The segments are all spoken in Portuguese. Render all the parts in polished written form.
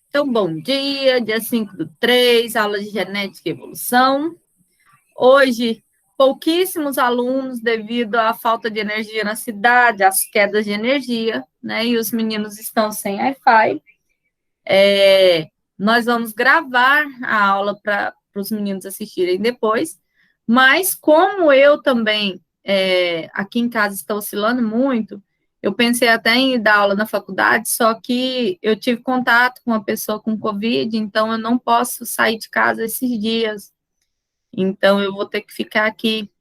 Então, bom dia, dia 5/3, aula de genética e evolução. Hoje, pouquíssimos alunos devido à falta de energia na cidade, às quedas de energia, né? E os meninos estão sem Wi-Fi. Nós vamos gravar a aula para os meninos assistirem depois, mas como eu também, aqui em casa está oscilando muito, eu pensei até em dar aula na faculdade, só que eu tive contato com uma pessoa com Covid, então eu não posso sair de casa esses dias. Então eu vou ter que ficar aqui.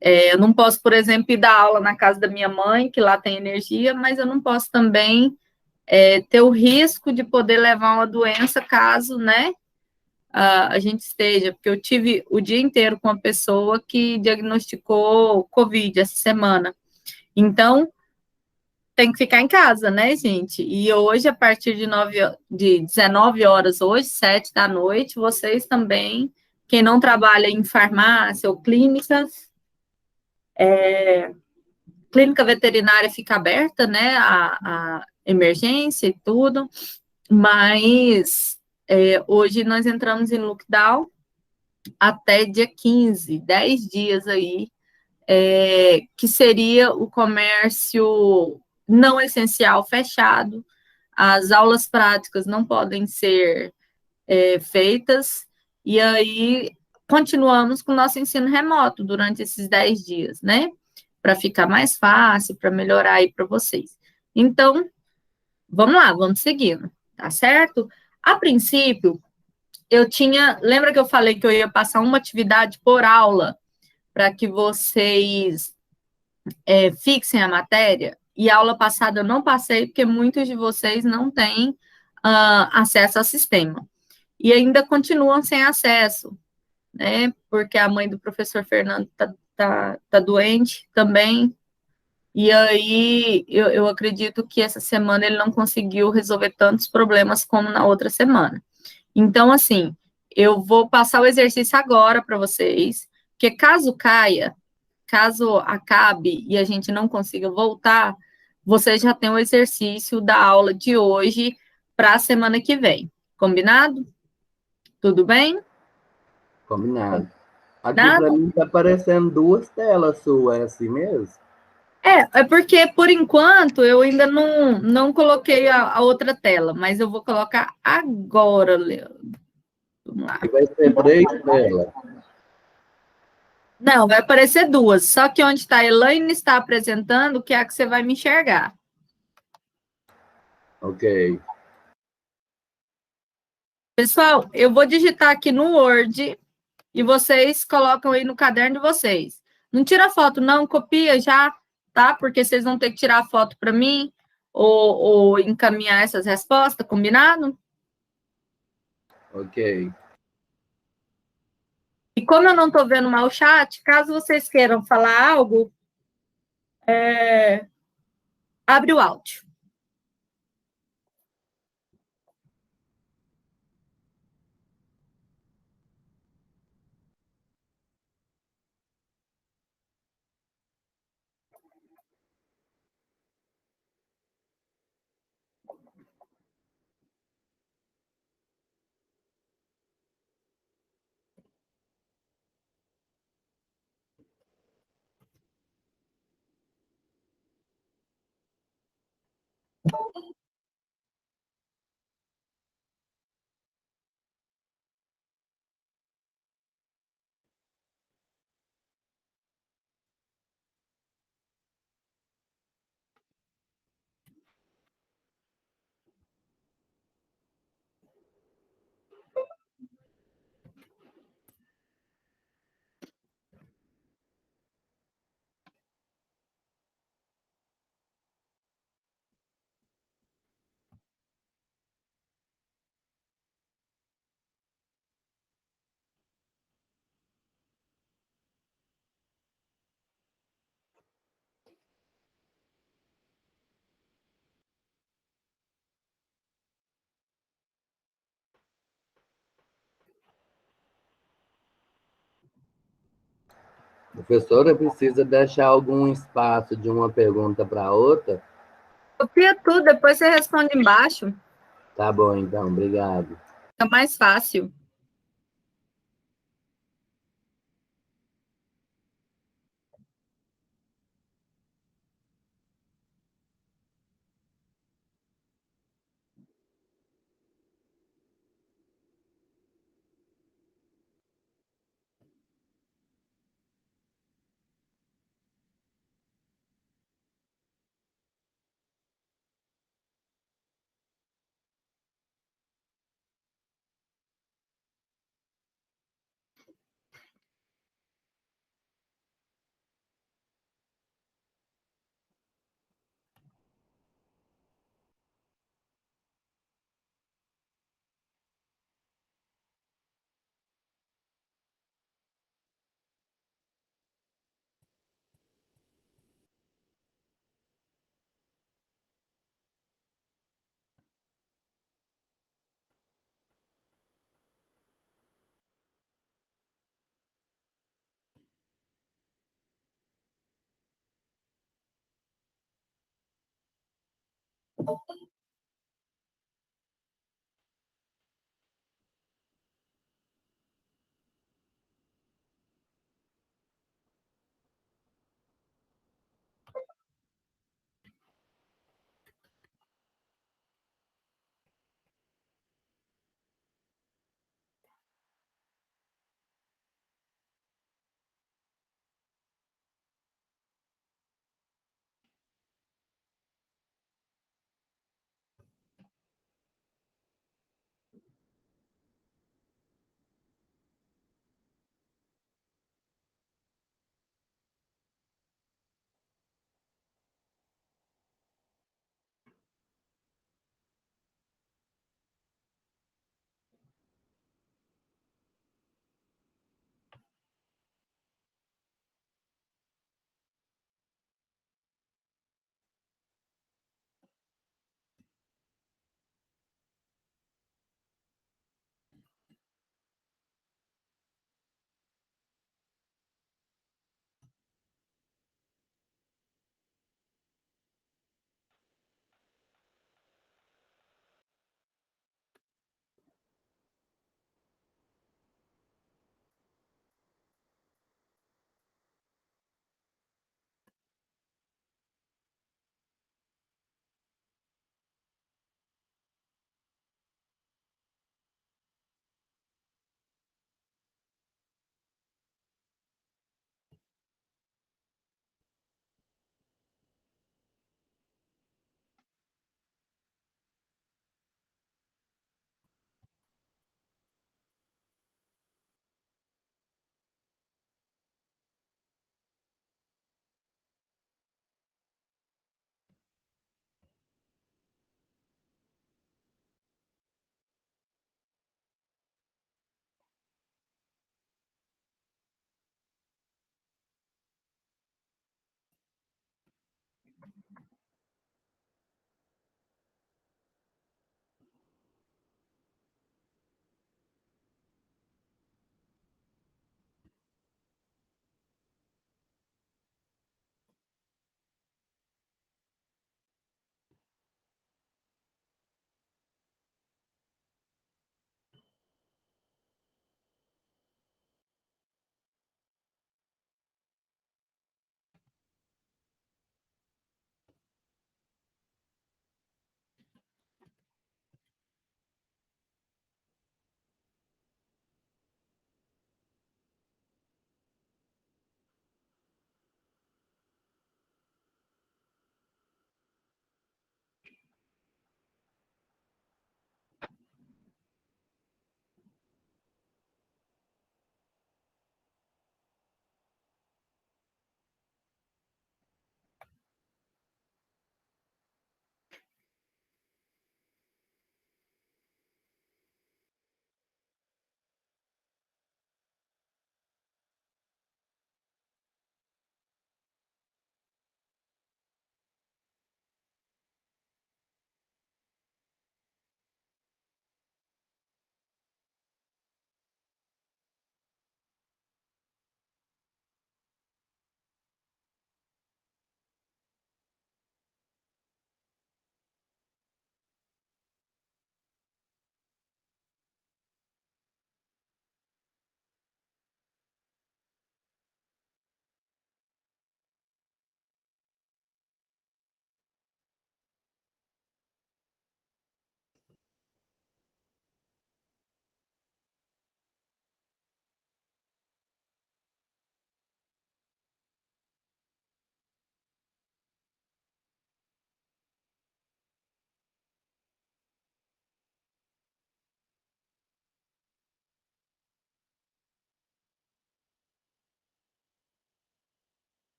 Eu não posso, por exemplo, ir dar aula na casa da minha mãe, que lá tem energia, mas eu não posso também ter o risco de poder levar uma doença caso, né, a gente esteja, porque eu tive o dia inteiro com uma pessoa que diagnosticou Covid essa semana. Então, tem que ficar em casa, né, gente? E hoje, a partir de 19 horas, hoje, 7 da noite, vocês também, quem não trabalha em farmácia ou clínicas, clínica veterinária fica aberta, né, a emergência e tudo, mas hoje nós entramos em lockdown até dia 15, 10 dias aí, que seria o comércio não essencial fechado, as aulas práticas não podem ser feitas, e aí continuamos com o nosso ensino remoto durante esses 10 dias, né? Para ficar mais fácil, para melhorar aí para vocês. Então, vamos lá, vamos seguindo, tá certo? A princípio, lembra que eu falei que eu ia passar uma atividade por aula para que vocês fixem a matéria? E a aula passada eu não passei porque muitos de vocês não têm acesso ao sistema. E ainda continuam sem acesso, né? Porque a mãe do professor Fernando tá doente também. E aí eu acredito que essa semana ele não conseguiu resolver tantos problemas como na outra semana. Então, assim, eu vou passar o exercício agora para vocês, porque caso acabe e a gente não consiga voltar, vocês já têm o exercício da aula de hoje para a semana que vem. Combinado? Tudo bem? Combinado. Aqui para mim está aparecendo duas telas suas, é assim mesmo? É porque, por enquanto, eu ainda não coloquei a outra tela, mas eu vou colocar agora, Leandro. Vamos lá. E vai ser 3 telas. Não, vai aparecer duas, só que onde está a Elaine está apresentando, que é a que você vai me enxergar. Ok. Pessoal, eu vou digitar aqui no Word e vocês colocam aí no caderno de vocês. Não tira foto, não, copia já, tá? Porque vocês vão ter que tirar foto para mim ou encaminhar essas respostas, combinado? Ok. E como eu não estou vendo mal o chat, caso vocês queiram falar algo, abre o áudio. Professora, precisa deixar algum espaço de uma pergunta para outra? Copia tudo, depois você responde embaixo. Tá bom, então, obrigado. Fica mais fácil.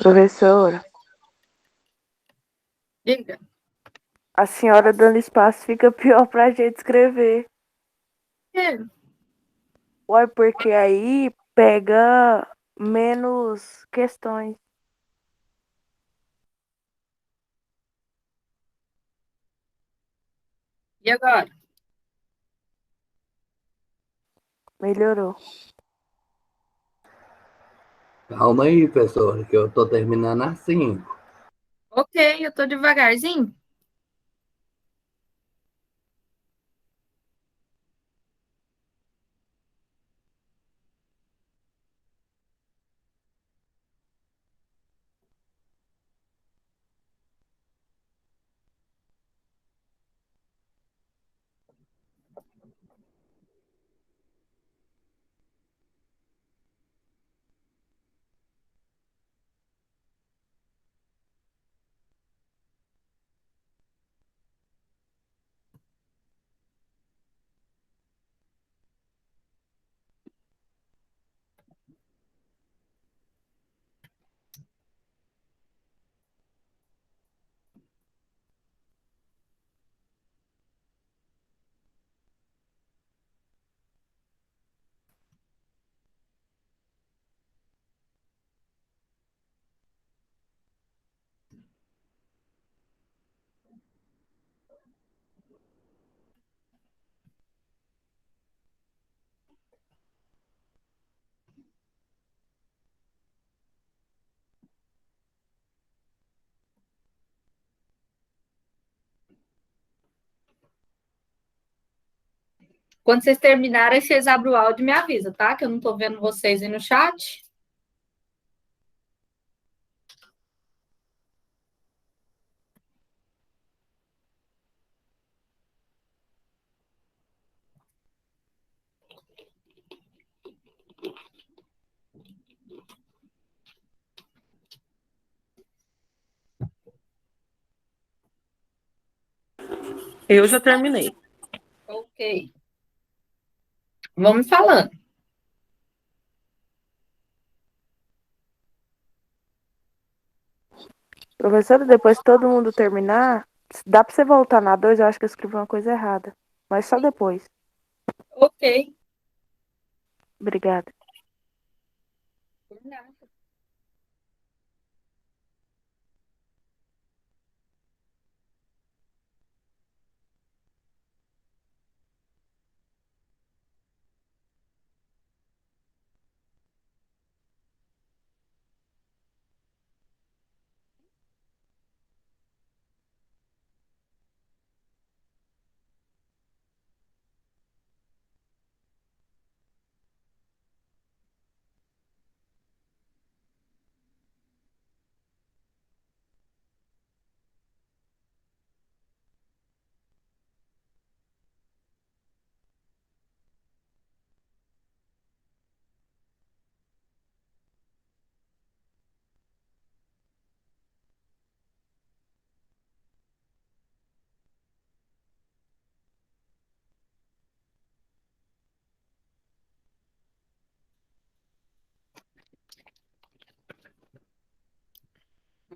Professora, Diga. a senhora dando espaço fica pior pra gente escrever. É. Ué, porque aí pega menos questões. E agora? Melhorou. Calma aí, professor, que eu tô terminando assim. Ok, eu tô devagarzinho. Quando vocês terminarem, vocês abrem o áudio e me avisam, tá? Que eu não tô vendo vocês aí no chat. Eu já terminei. Ok. Vamos falando. Professora, depois que todo mundo terminar, dá pra você voltar na 2? Eu acho que eu escrevi uma coisa errada. Mas só depois. Ok. Obrigada. Por nada.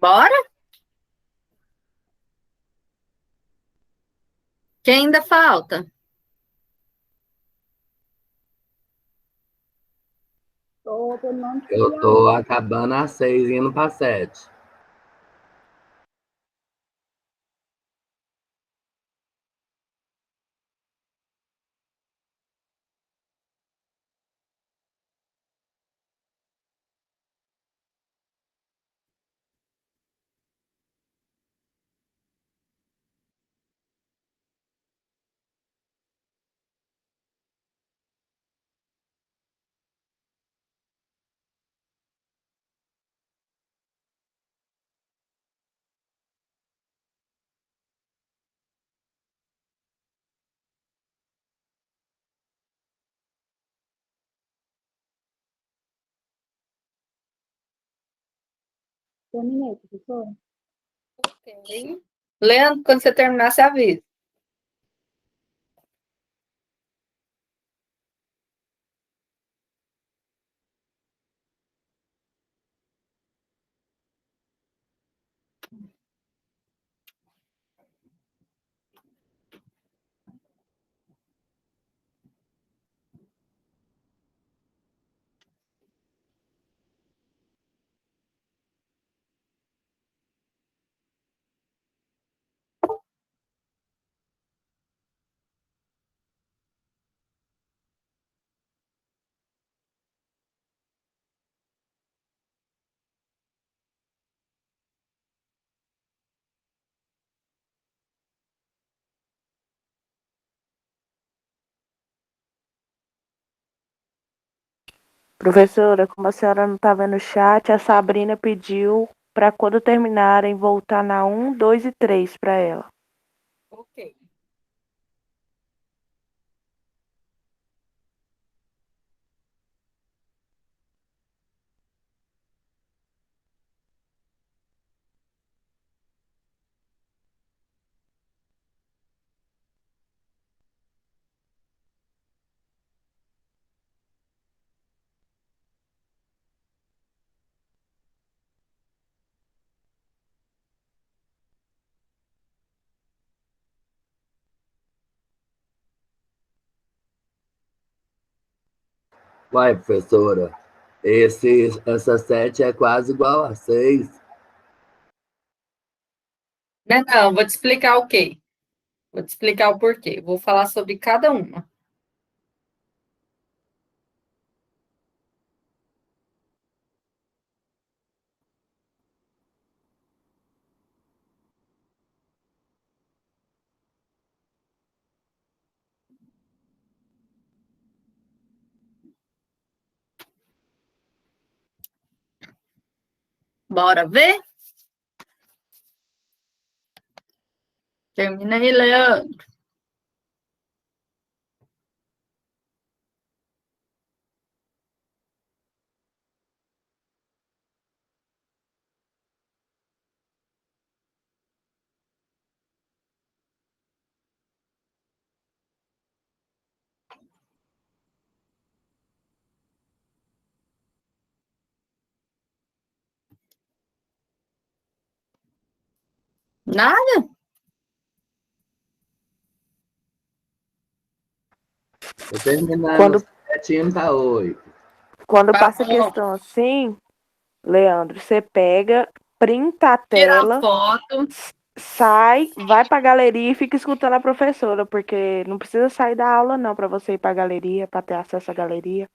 Bora? Quem ainda falta? Eu tô acabando às 6, indo para 7. Terminei, professora. Ok. Leandro, quando você terminar, você avisa. Professora, como a senhora não está vendo o chat, a Sabrina pediu para quando terminarem voltar na 1, 2 e 3 para ela. Ok. Uai, professora, essa 7 é quase igual a 6. Não, vou te explicar o quê? Vou te explicar o porquê. Vou falar sobre cada uma. Bora ver? Terminei, Leandro. Nada? Tô terminando Quando, 7 indo pra 8. quando Tá passa a bom. questão assim, Leandro, você pega, printa a Tira a tela, foto. sai, vai para a galeria e fica escutando a professora, porque não precisa sair da aula não para você ir para a galeria, para ter acesso à galeria.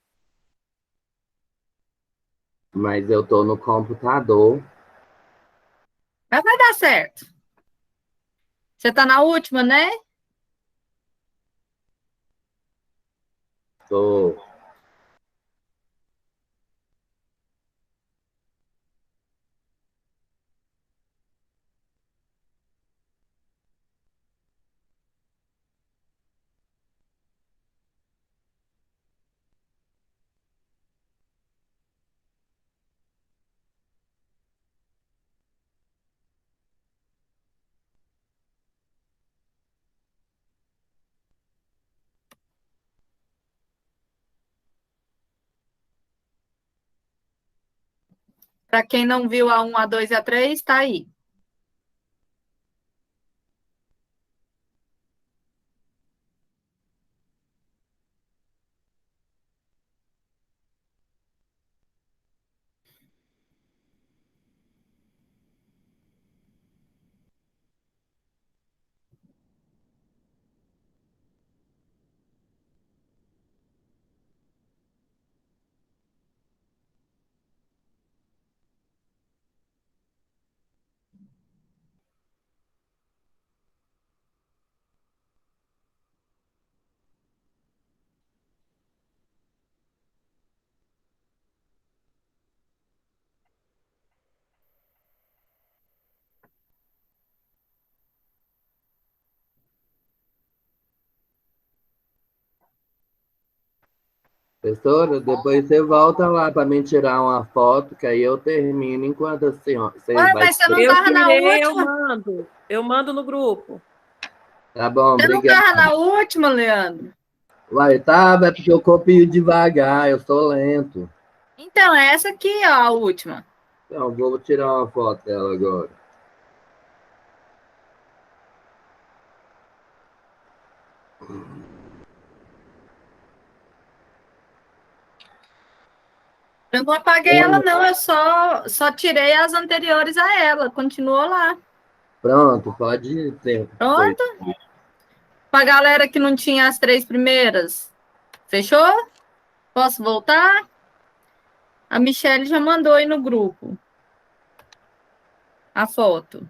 Mas eu tô no computador. Mas vai dar certo. Você tá na última, né? Tô. Para quem não viu a 1, a 2 e a 3, tá aí. Professora, depois você volta lá para me tirar uma foto, que aí eu termino enquanto assim, ó, vocês Ué, vai. mas você não Eu tava na tirei, eu última? mando. Eu mando no grupo. Tá bom, Você não obrigado. tava na última, Leandro? Uai, tava, é porque eu copio devagar, eu sou lento. Então, é essa aqui, ó, a última. Então, vou tirar uma foto dela agora. Eu não apaguei ela, não. Eu só tirei as anteriores a ela. Continuou lá. Pronto, pode ter. Pronto. Pra galera que não tinha as 3 primeiras. Fechou? Posso voltar? A Michelle já mandou aí no grupo a foto.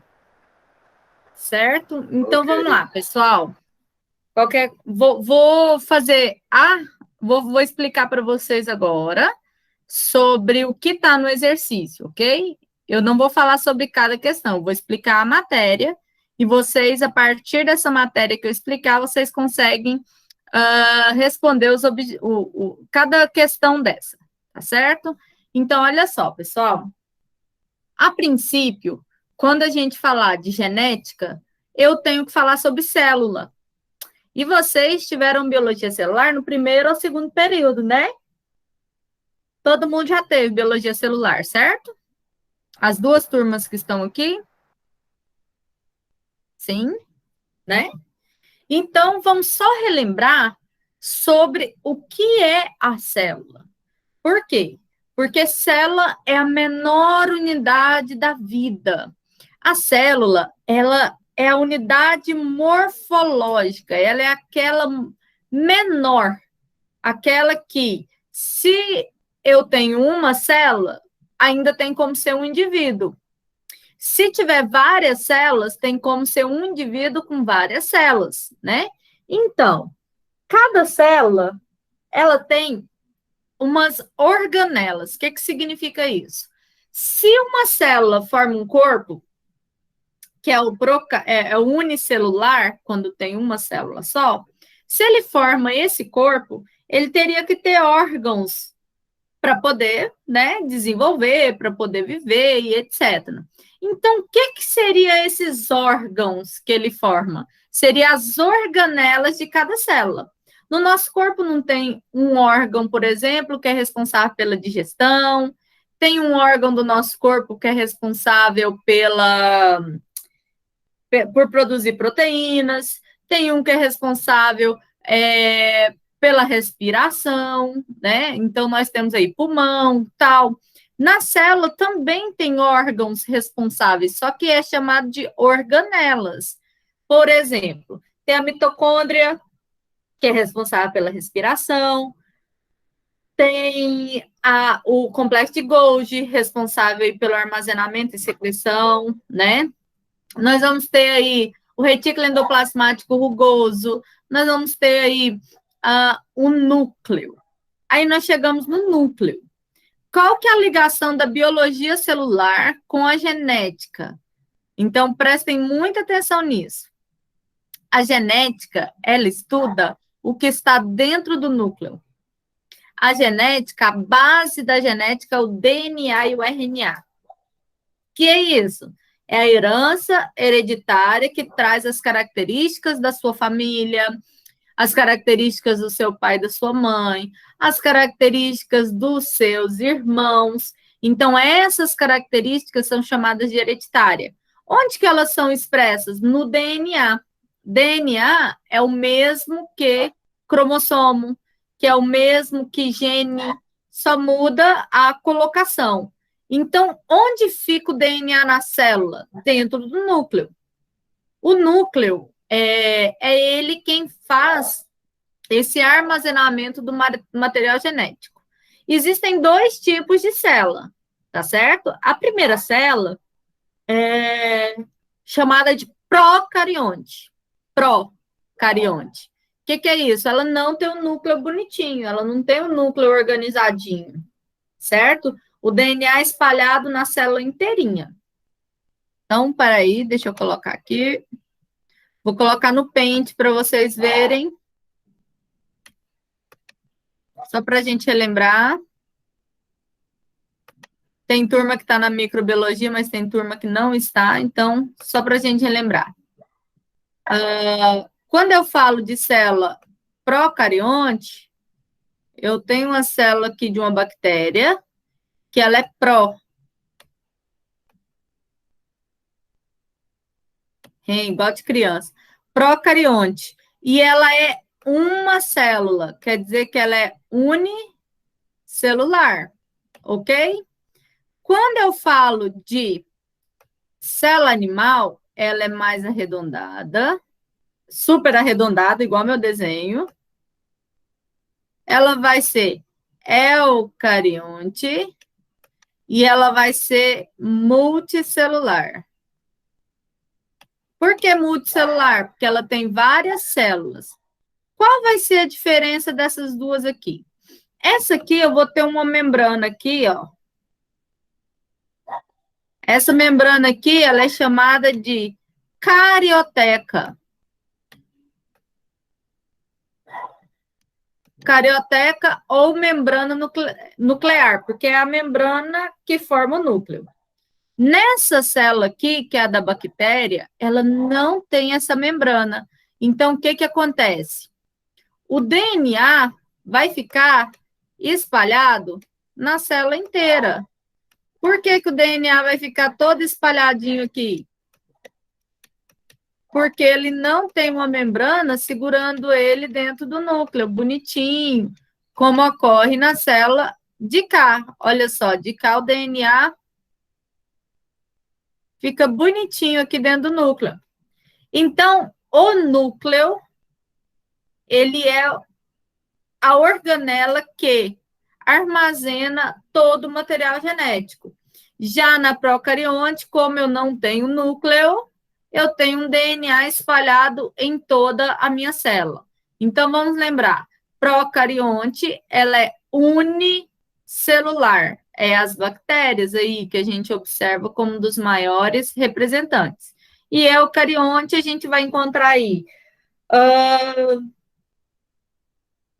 Certo? Então, Ok. vamos lá, pessoal. Vou fazer vou explicar para vocês agora sobre o que está no exercício, ok? Eu não vou falar sobre cada questão, vou explicar a matéria e vocês, a partir dessa matéria que eu explicar, vocês conseguem responder cada questão dessa, tá certo? Então, olha só, pessoal. A princípio, quando a gente falar de genética, eu tenho que falar sobre célula. E vocês tiveram biologia celular no primeiro ou segundo período, né? Todo mundo já teve biologia celular, certo? As 2 turmas que estão aqui? Sim, né? Então, vamos só relembrar sobre o que é a célula. Por quê? Porque célula é a menor unidade da vida. A célula, ela é a unidade morfológica, ela é aquela menor, aquela que, se eu tenho uma célula, ainda tem como ser um indivíduo. Se tiver várias células, tem como ser um indivíduo com várias células, né? Então, cada célula, ela tem umas organelas. O que significa isso? Se uma célula forma um corpo, que é o unicelular, quando tem uma célula só, se ele forma esse corpo, ele teria que ter órgãos para poder, né, desenvolver, para poder viver e etc. Então, o que seriam esses órgãos que ele forma? Seriam as organelas de cada célula. No nosso corpo não tem um órgão, por exemplo, que é responsável pela digestão, tem um órgão do nosso corpo que é responsável por produzir proteínas, tem um que é responsável pela respiração, né? Então, nós temos aí pulmão, tal. Na célula também tem órgãos responsáveis, só que é chamado de organelas. Por exemplo, tem a mitocôndria, que é responsável pela respiração, tem o complexo de Golgi, responsável pelo armazenamento e secreção, né? Nós vamos ter aí o retículo endoplasmático rugoso, nós vamos ter aí o núcleo. Aí nós chegamos no núcleo. Qual que é a ligação da biologia celular com a genética? Então, prestem muita atenção nisso. A genética, ela estuda o que está dentro do núcleo. A genética, a base da genética é o DNA e o RNA. Que é isso? É a herança hereditária que traz as características da sua família, as características do seu pai e da sua mãe, as características dos seus irmãos. Então, essas características são chamadas de hereditária. Onde que elas são expressas? No DNA. DNA é o mesmo que cromossomo, que é o mesmo que gene, só muda a colocação. Então, onde fica o DNA na célula? Dentro do núcleo. O núcleo é ele quem faz esse armazenamento do material genético. Existem 2 tipos de célula, tá certo? A primeira célula é chamada de procarionte. Procarionte. O que é isso? Ela não tem um núcleo bonitinho, ela não tem um núcleo organizadinho, certo? O DNA é espalhado na célula inteirinha. Então, peraí, deixa eu colocar aqui. Vou colocar no Paint para vocês verem. Só para a gente relembrar. Tem turma que está na microbiologia, mas tem turma que não está. Então, só para a gente relembrar. Quando eu falo de célula procarionte, eu tenho uma célula aqui de uma bactéria, que ela é pró. Igual de criança. Procarionte. E ela é uma célula, quer dizer que ela é unicelular, ok? Quando eu falo de célula animal, ela é mais arredondada, super arredondada, igual meu desenho. Ela vai ser eucarionte e ela vai ser multicelular. Por que multicelular? Porque ela tem várias células. Qual vai ser a diferença dessas duas aqui? Essa aqui eu vou ter uma membrana aqui, ó. Essa membrana aqui, ela é chamada de carioteca. Carioteca ou membrana nuclear, porque é a membrana que forma o núcleo. Nessa célula aqui, que é a da bactéria, ela não tem essa membrana. Então, o que que acontece? O DNA vai ficar espalhado na célula inteira. Por que que o DNA vai ficar todo espalhadinho aqui? Porque ele não tem uma membrana segurando ele dentro do núcleo, bonitinho, como ocorre na célula de cá. Olha só, de cá o DNA fica bonitinho aqui dentro do núcleo. Então, o núcleo, ele é a organela que armazena todo o material genético. Já na procarionte, como eu não tenho núcleo, eu tenho um DNA espalhado em toda a minha célula. Então, vamos lembrar, procarionte, ela é unicelular. É as bactérias aí que a gente observa como um dos maiores representantes. E eucarionte, a gente vai encontrar aí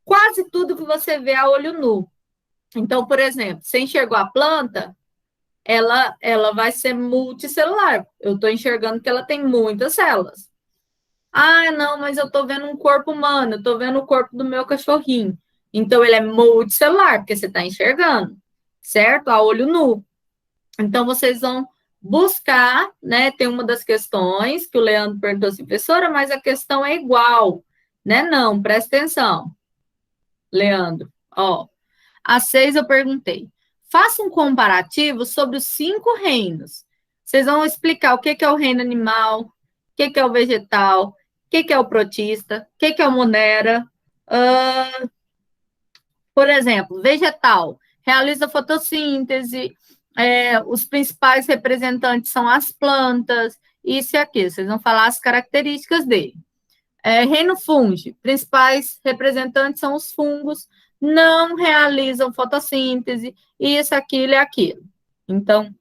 quase tudo que você vê a olho nu. Então, por exemplo, você enxergou a planta, ela vai ser multicelular. Eu estou enxergando que ela tem muitas células. Ah, não, mas eu estou vendo um corpo humano, eu estou vendo o corpo do meu cachorrinho. Então, ele é multicelular, porque você está enxergando, certo? A olho nu. Então, vocês vão buscar, né? Tem uma das questões que o Leandro perguntou assim, professora, mas a questão é igual, né? Não, presta atenção, Leandro. Ó, às 6 eu perguntei. Faça um comparativo sobre os 5 reinos. Vocês vão explicar o que é o reino animal, o que é o vegetal, o que é o protista, o que é o monera. Por exemplo, vegetal, realiza fotossíntese, os principais representantes são as plantas, isso e aquilo. Vocês vão falar as características dele. Reino fungi, principais representantes são os fungos, não realizam fotossíntese, isso, aquilo e aquilo. Então,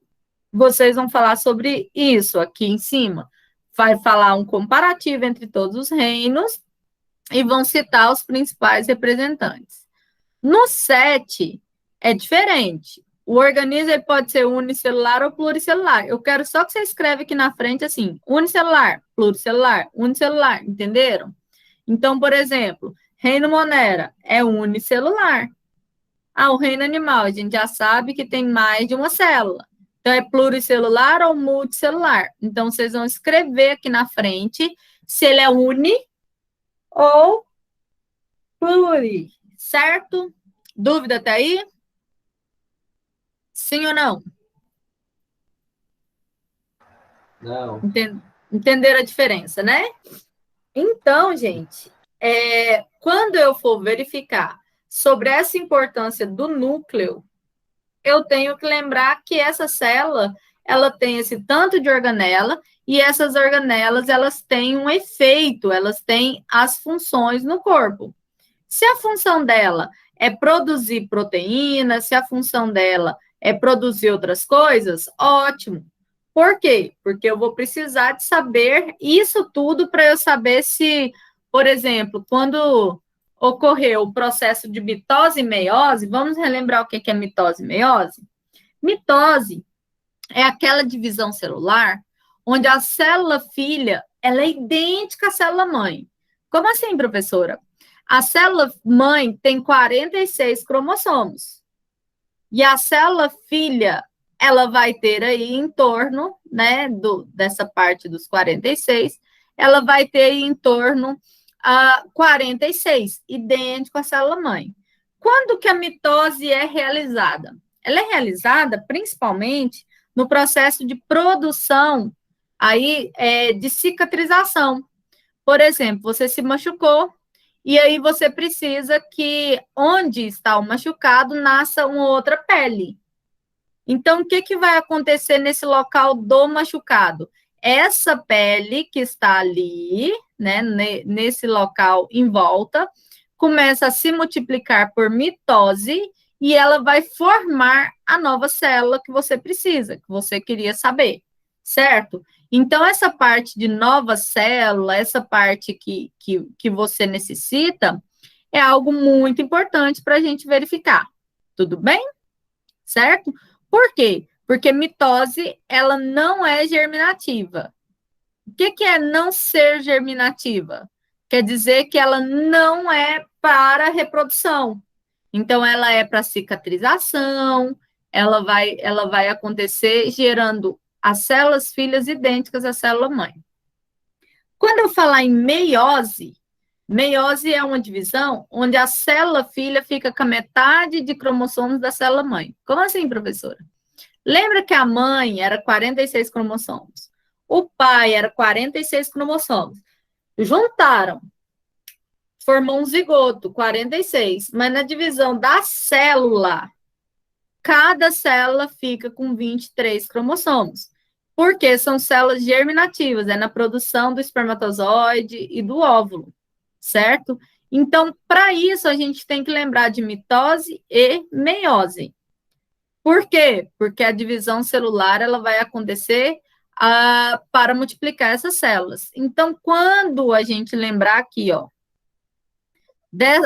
vocês vão falar sobre isso aqui em cima. Vai falar um comparativo entre todos os reinos e vão citar os principais representantes. No 7, é diferente. O organismo ele pode ser unicelular ou pluricelular. Eu quero só que você escreve aqui na frente assim, unicelular, unicelular, entenderam? Então, por exemplo, reino monera é unicelular. O reino animal, a gente já sabe que tem mais de uma célula. Então, é pluricelular ou multicelular. Então, vocês vão escrever aqui na frente se ele é uni ou pluri, certo? Dúvida até aí? Sim ou não? Não. Entenderam a diferença, né? Então, gente, quando eu for verificar sobre essa importância do núcleo, eu tenho que lembrar que essa célula, ela tem esse tanto de organela, e essas organelas, elas têm um efeito, elas têm as funções no corpo. Se a função dela é produzir proteína, se a função dela é produzir outras coisas, ótimo. Por quê? Porque eu vou precisar de saber isso tudo para eu saber se, por exemplo, quando ocorreu o processo de mitose e meiose, vamos relembrar o que é mitose e meiose? Mitose é aquela divisão celular onde a célula filha ela é idêntica à célula mãe. Como assim, professora? A célula mãe tem 46 cromossomos. E a célula filha, ela vai ter aí em torno, né, dessa parte dos 46, ela vai ter aí em torno a 46, idêntico à célula mãe. Quando que a mitose é realizada? ela é realizada principalmente no processo de produção aí, de cicatrização. Por exemplo, você se machucou, e aí você precisa que onde está o machucado nasça uma outra pele. Então, o que vai acontecer nesse local do machucado? Essa pele que está ali, né, nesse local em volta, começa a se multiplicar por mitose e ela vai formar a nova célula que você precisa, que você queria saber, certo? Então, essa parte de nova célula, essa parte que você necessita, é algo muito importante para a gente verificar. Tudo bem? Certo? Por quê? Porque mitose, ela não é germinativa. O que é não ser germinativa? Quer dizer que ela não é para reprodução. Então, ela é para cicatrização, ela vai acontecer gerando as células filhas idênticas à célula mãe. Quando eu falar em meiose, meiose é uma divisão onde a célula filha fica com a metade de cromossomos da célula mãe. Como assim, professora? Lembra que a mãe era 46 cromossomos, o pai era 46 cromossomos. Juntaram, formou um zigoto, 46, mas na divisão da célula, cada célula fica com 23 cromossomos, porque são células germinativas, é na produção do espermatozoide e do óvulo, certo? Então, para isso, a gente tem que lembrar de mitose e meiose. Por quê? Porque a divisão celular ela vai acontecer para multiplicar essas células. Então, quando a gente lembrar aqui, ó,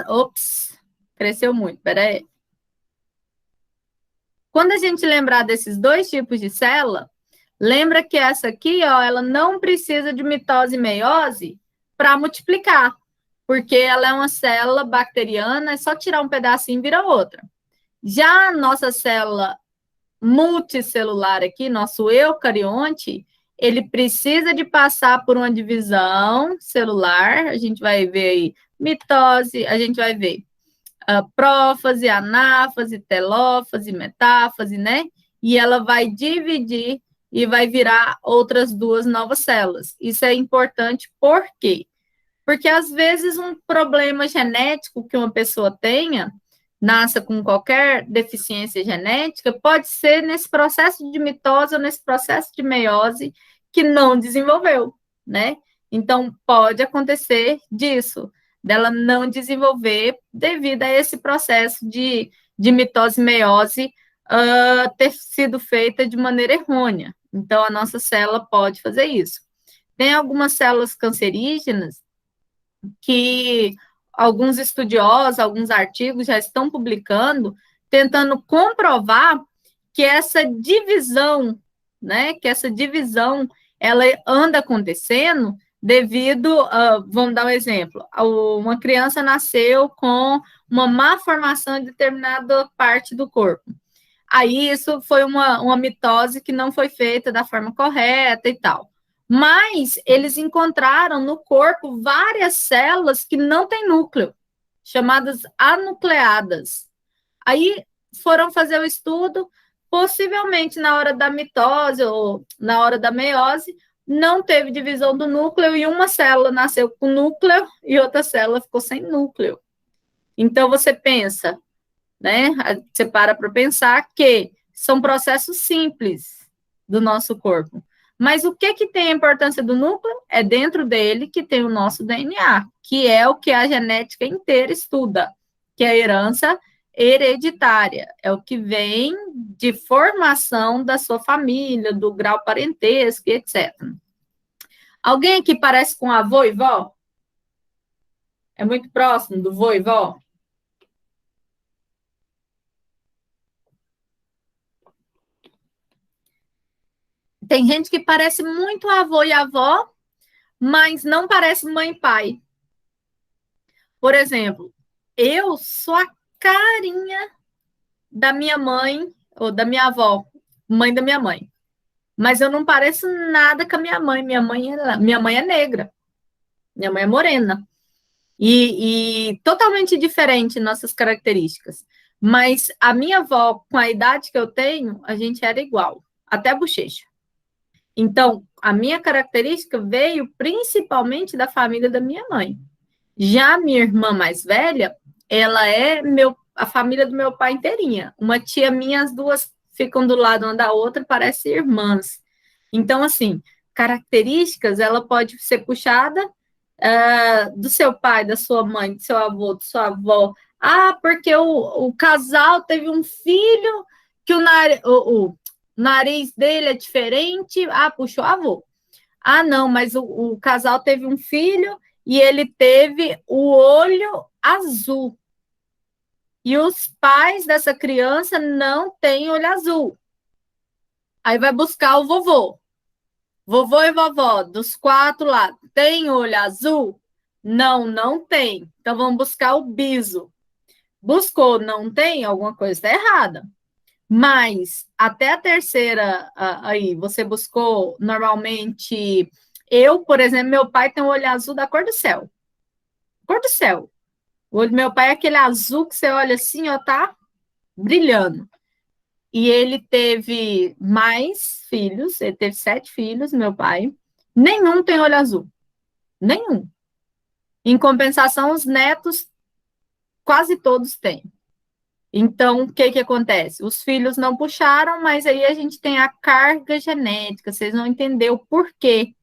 ops, cresceu muito, peraí. Quando a gente lembrar desses dois tipos de célula, lembra que essa aqui, ó, ela não precisa de mitose e meiose para multiplicar, porque ela é uma célula bacteriana, é só tirar um pedacinho e vira outra. Já a nossa célula multicelular aqui, nosso eucarionte, ele precisa de passar por uma divisão celular, a gente vai ver aí mitose, a gente vai ver prófase, anáfase, telófase, metáfase, né? E ela vai dividir e vai virar outras duas novas células. Isso é importante por quê? Porque às vezes um problema genético que uma pessoa tenha, nasça com qualquer deficiência genética, pode ser nesse processo de mitose ou nesse processo de meiose que não desenvolveu, né? Então, pode acontecer disso, dela não desenvolver devido a esse processo de mitose e meiose ter sido feita de maneira errônea. Então, a nossa célula pode fazer isso. Tem algumas células cancerígenas que alguns estudiosos, alguns artigos já estão publicando, tentando comprovar que essa divisão, né, ela anda acontecendo devido, vamos dar um exemplo, uma criança nasceu com uma má formação em determinada parte do corpo. Aí isso foi uma mitose que não foi feita da forma correta e tal. Mas eles encontraram no corpo várias células que não têm núcleo, chamadas anucleadas. Aí foram fazer o estudo, possivelmente na hora da mitose ou na hora da meiose, não teve divisão do núcleo e uma célula nasceu com núcleo e outra célula ficou sem núcleo. Então, você pensa, né? Você para pensar que são processos simples do nosso corpo. Mas o que tem a importância do núcleo? É dentro dele que tem o nosso DNA, que é o que a genética inteira estuda, que é a herança hereditária, é o que vem de formação da sua família, do grau parentesco, etc. Alguém aqui parece com avô e vó? É muito próximo do vô e vó? Tem gente que parece muito avô e avó, mas não parece mãe e pai. Por exemplo, eu sou a carinha da minha mãe, ou da minha avó, mãe da minha mãe. Mas eu não pareço nada com a minha mãe. Minha mãe é negra. Minha mãe é morena. E totalmente diferente nossas características. Mas a minha avó, com a idade que eu tenho, a gente era igual, até a bochecha. Então, a minha característica veio principalmente da família da minha mãe. Já a minha irmã mais velha, ela é a família do meu pai inteirinha. Uma tia minha, as duas ficam do lado uma da outra, parecem irmãs. Então, assim, características, ela pode ser puxada do seu pai, da sua mãe, do seu avô, da sua avó. Ah, porque o casal teve um filho que o nariz dele é diferente. Ah, puxou o avô. Ah, não, mas o casal teve um filho e ele teve o olho azul. E os pais dessa criança não têm olho azul. Aí vai buscar o vovô. Vovô e vovó, dos 4 lá, tem olho azul? Não, não tem. Então vamos buscar o biso. Buscou, não tem? Alguma coisa está errada. Mas até a terceira aí, você buscou normalmente. Eu, por exemplo, meu pai tem um olho azul da cor do céu. Cor do céu. O olho do meu pai é aquele azul que você olha assim, ó, tá brilhando. E ele teve mais filhos, ele teve 7 filhos, meu pai. Nenhum tem olho azul. Nenhum. Em compensação, os netos, quase todos têm. Então, o que acontece? Os filhos não puxaram, mas aí a gente tem a carga genética. Vocês vão entender o porquê.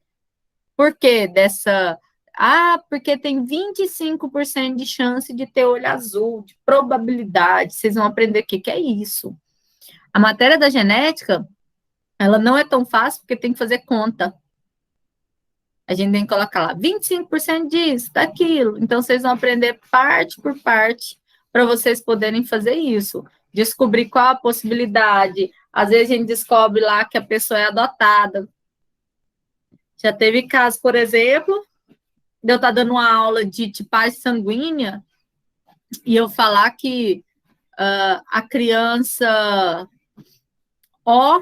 Por que dessa... Ah, porque tem 25% de chance de ter olho azul, de probabilidade. Vocês vão aprender o que é isso. A matéria da genética, ela não é tão fácil, porque tem que fazer conta. A gente tem que colocar lá 25% disso, daquilo. Então, vocês vão aprender parte por parte para vocês poderem fazer isso. Descobrir qual a possibilidade. Às vezes, a gente descobre lá que a pessoa é adotada. Já teve caso, por exemplo, de eu estar dando uma aula de tipagem sanguínea e eu falar que a criança O,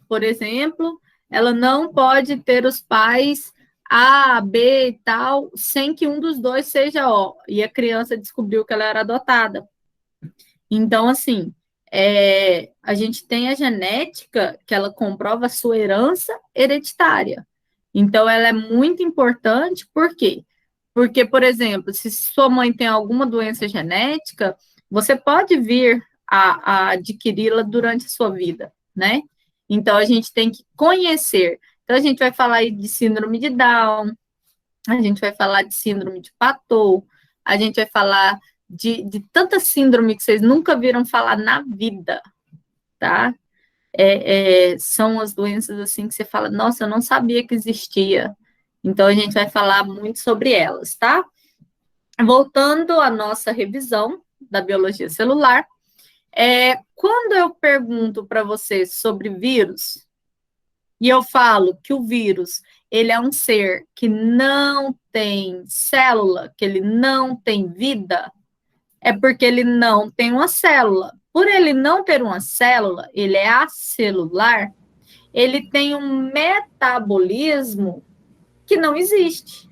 por exemplo, ela não pode ter os pais A, B e tal, sem que um dos dois seja O. E a criança descobriu que ela era adotada. Então, assim, a gente tem a genética que ela comprova a sua herança hereditária. Então, ela é muito importante, por quê? Porque, por exemplo, se sua mãe tem alguma doença genética, você pode vir a adquiri-la durante a sua vida, né? Então, a gente tem que conhecer. Então, a gente vai falar aí de síndrome de Down, a gente vai falar de síndrome de Patou, a gente vai falar de tanta síndrome que vocês nunca viram falar na vida, tá? São as doenças assim que você fala, nossa, eu não sabia que existia. Então, a gente vai falar muito sobre elas, tá? Voltando à nossa revisão da biologia celular, quando eu pergunto para vocês sobre vírus, e eu falo que o vírus, ele é um ser que não tem célula, que ele não tem vida, é porque ele não tem uma célula. Por ele não ter uma célula, ele é acelular, ele tem um metabolismo que não existe.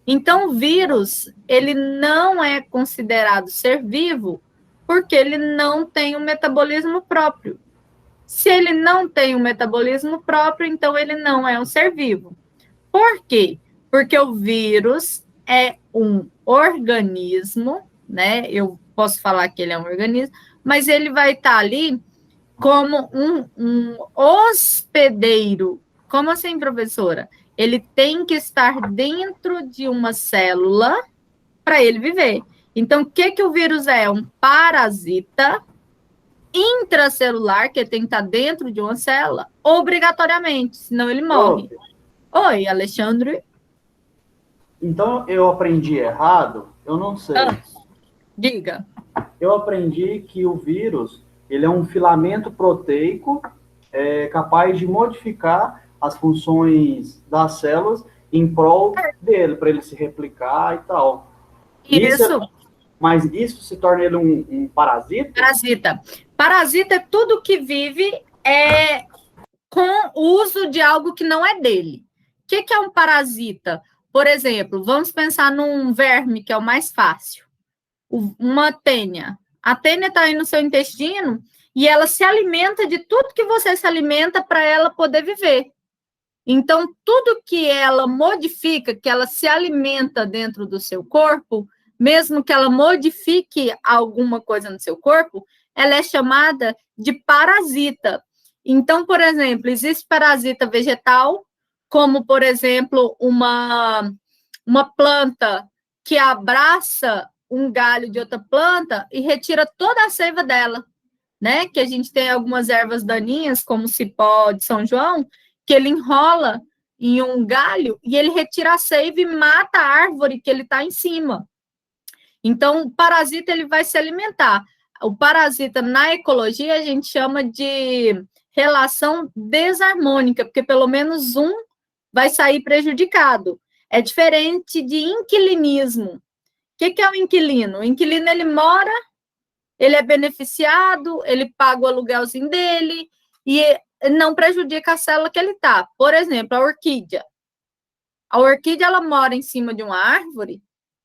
Então, o vírus, ele não é considerado ser vivo porque ele não tem um metabolismo próprio. Se ele não tem um metabolismo próprio, então ele não é um ser vivo. Por quê? Porque o vírus é um organismo, né? Eu posso falar que ele é um organismo, mas ele vai estar ali como um hospedeiro. Como assim, professora? Ele tem que estar dentro de uma célula para ele viver. Então, o que o vírus é? Um parasita intracelular, que tem que estar dentro de uma célula, obrigatoriamente, senão ele morre. Oi, Alexandre. Então, eu aprendi errado? Eu não sei. Diga. Eu aprendi que o vírus, ele é um filamento proteico capaz de modificar as funções das células em prol dele, para ele se replicar e tal. Mas isso se torna ele um parasita? Parasita é tudo que vive com uso de algo que não é dele. O que é um parasita? Por exemplo, vamos pensar num verme, que é o mais fácil. Uma tênia. A tênia está aí no seu intestino e ela se alimenta de tudo que você se alimenta para ela poder viver. Então, tudo que ela modifica, que ela se alimenta dentro do seu corpo, mesmo que ela modifique alguma coisa no seu corpo, ela é chamada de parasita. Então, por exemplo, existe parasita vegetal, como, por exemplo, uma planta que abraça um galho de outra planta e retira toda a seiva dela, né? Que a gente tem algumas ervas daninhas, como o cipó de São João, que ele enrola em um galho e ele retira a seiva e mata a árvore que ele está em cima. Então, o parasita ele vai se alimentar. O parasita, na ecologia, a gente chama de relação desarmônica, porque pelo menos um vai sair prejudicado. É diferente de inquilinismo. O que é o inquilino? O inquilino, ele mora, ele é beneficiado, ele paga o aluguelzinho dele e não prejudica a célula que ele está. Por exemplo, a orquídea. A orquídea, ela mora em cima de uma árvore,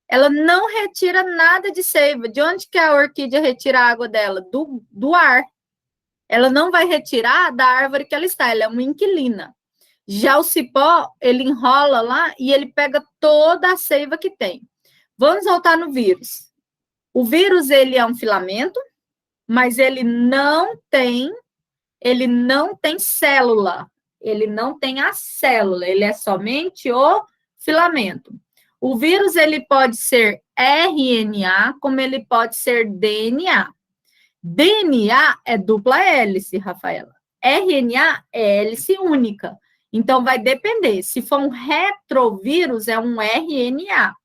ela não retira nada de seiva. De onde que a orquídea retira a água dela? Do ar. Ela não vai retirar da árvore que ela está, ela é uma inquilina. Já o cipó, ele enrola lá e ele pega toda a seiva que tem. Vamos voltar no vírus. O vírus, ele é um filamento, mas ele não tem célula. Ele não tem a célula, ele é somente o filamento. O vírus, ele pode ser RNA, como ele pode ser DNA. DNA é dupla hélice, Rafaela. RNA é hélice única. Então, vai depender. Se for um retrovírus, é um RNA.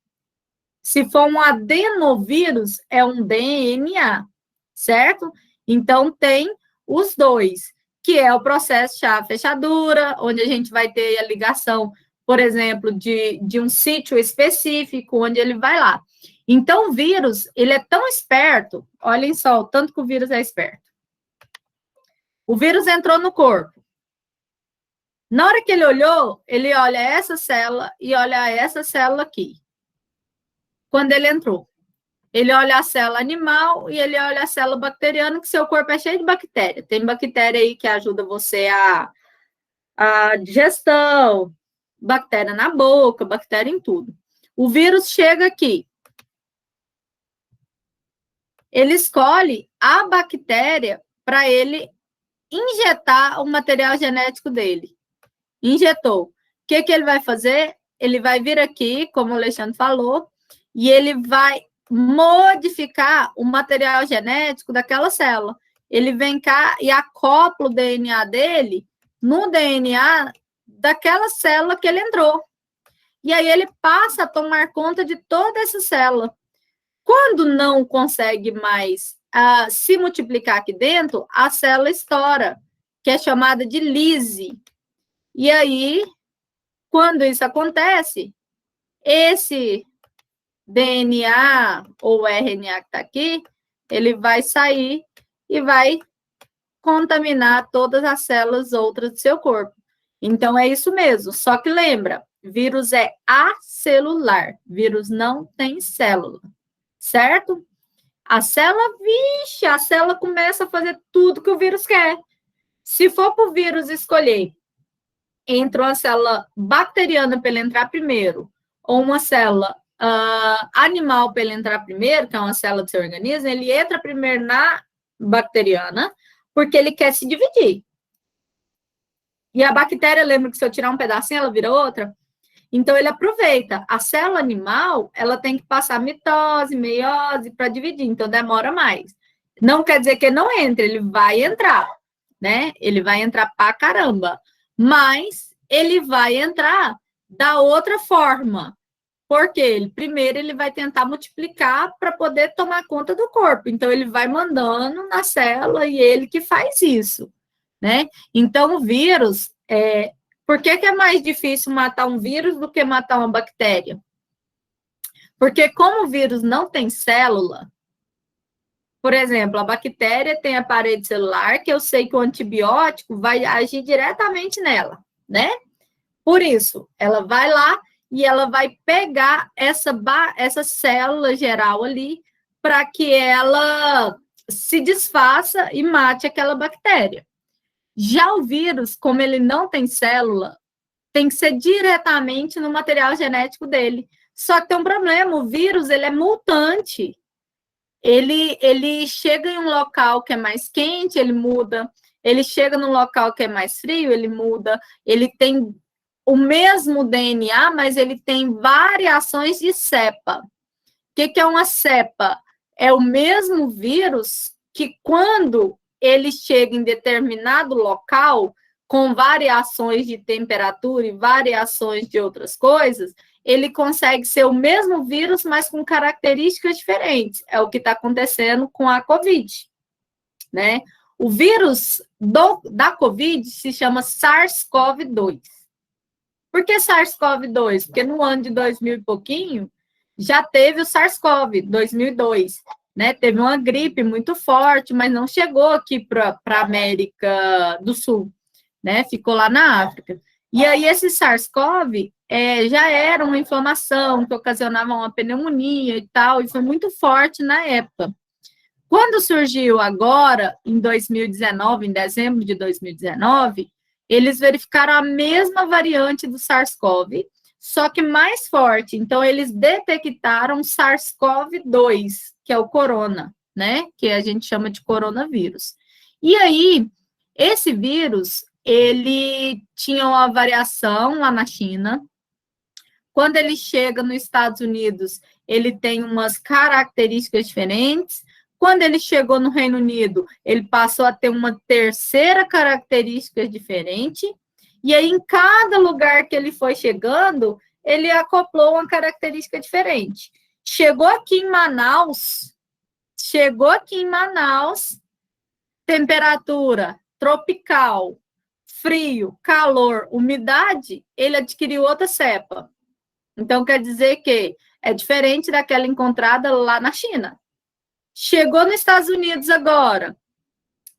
Se for um adenovírus, é um DNA, certo? Então, tem os dois, que é o processo chave-fechadura, onde a gente vai ter a ligação, por exemplo, de um sítio específico, onde ele vai lá. Então, o vírus, ele é tão esperto, olhem só, o tanto que o vírus é esperto. O vírus entrou no corpo. Na hora que ele olhou, ele olha essa célula e olha essa célula aqui. Quando ele entrou, ele olha a célula animal e ele olha a célula bacteriana, que seu corpo é cheio de bactéria. Tem bactéria aí que ajuda você a digestão, bactéria na boca, bactéria em tudo. O vírus chega aqui. Ele escolhe a bactéria para ele injetar o material genético dele. Injetou. O que ele vai fazer? Ele vai vir aqui, como o Alexandre falou, e ele vai modificar o material genético daquela célula. Ele vem cá e acopla o DNA dele no DNA daquela célula que ele entrou. E aí ele passa a tomar conta de toda essa célula. Quando não consegue mais se multiplicar aqui dentro, a célula estoura, que é chamada de lise. E aí, quando isso acontece, esse DNA ou RNA que está aqui, ele vai sair e vai contaminar todas as células outras do seu corpo. Então, é isso mesmo. Só que lembra, vírus é acelular. Vírus não tem célula. Certo? A célula, vixe, a célula começa a fazer tudo que o vírus quer. Se for para o vírus escolher entre uma célula bacteriana para ele entrar primeiro, ou uma célula animal para ele entrar primeiro, que é uma célula do seu organismo, ele entra primeiro na bacteriana, porque ele quer se dividir. E a bactéria, lembra que se eu tirar um pedacinho, ela vira outra? Então, ele aproveita. A célula animal, ela tem que passar mitose, meiose para dividir, então demora mais. Não quer dizer que ele não entre, ele vai entrar, né? Ele vai entrar pra caramba. Mas ele vai entrar da outra forma. Porque primeiro ele vai tentar multiplicar para poder tomar conta do corpo. Então, ele vai mandando na célula e ele que faz isso, né? Então, o vírus por que é mais difícil matar um vírus do que matar uma bactéria? Porque como o vírus não tem célula, por exemplo, a bactéria tem a parede celular, que eu sei que o antibiótico vai agir diretamente nela, né? Por isso, ela vai lá e ela vai pegar essa célula geral ali para que ela se desfaça e mate aquela bactéria. Já o vírus, como ele não tem célula, tem que ser diretamente no material genético dele. Só que tem um problema, o vírus, ele é mutante. Ele chega em um local que é mais quente, ele muda. Ele chega num local que é mais frio, ele muda. Ele tem o mesmo DNA, mas ele tem variações de cepa. O que é uma cepa? É o mesmo vírus que, quando ele chega em determinado local, com variações de temperatura e variações de outras coisas, ele consegue ser o mesmo vírus, mas com características diferentes. É o que está acontecendo com a Covid, né? O vírus da Covid se chama SARS-CoV-2. Por que SARS-CoV-2? Porque no ano de 2000 e pouquinho, já teve o SARS-CoV, 2002, né? Teve uma gripe muito forte, mas não chegou aqui para a América do Sul, né? Ficou lá na África. E aí, esse SARS-CoV já era uma inflamação que ocasionava uma pneumonia e tal, e foi muito forte na época. Quando surgiu agora, em 2019, em dezembro de 2019, eles verificaram a mesma variante do SARS-CoV, só que mais forte. Então, eles detectaram SARS-CoV-2, que é o corona, né? Que a gente chama de coronavírus. E aí, esse vírus, ele tinha uma variação lá na China. Quando ele chega nos Estados Unidos, ele tem umas características diferentes. Quando ele chegou no Reino Unido, ele passou a ter uma terceira característica diferente. E aí, em cada lugar que ele foi chegando, ele acoplou uma característica diferente. Chegou aqui em Manaus, temperatura tropical, frio, calor, umidade, ele adquiriu outra cepa. Então, quer dizer que é diferente daquela encontrada lá na China. Chegou nos Estados Unidos agora,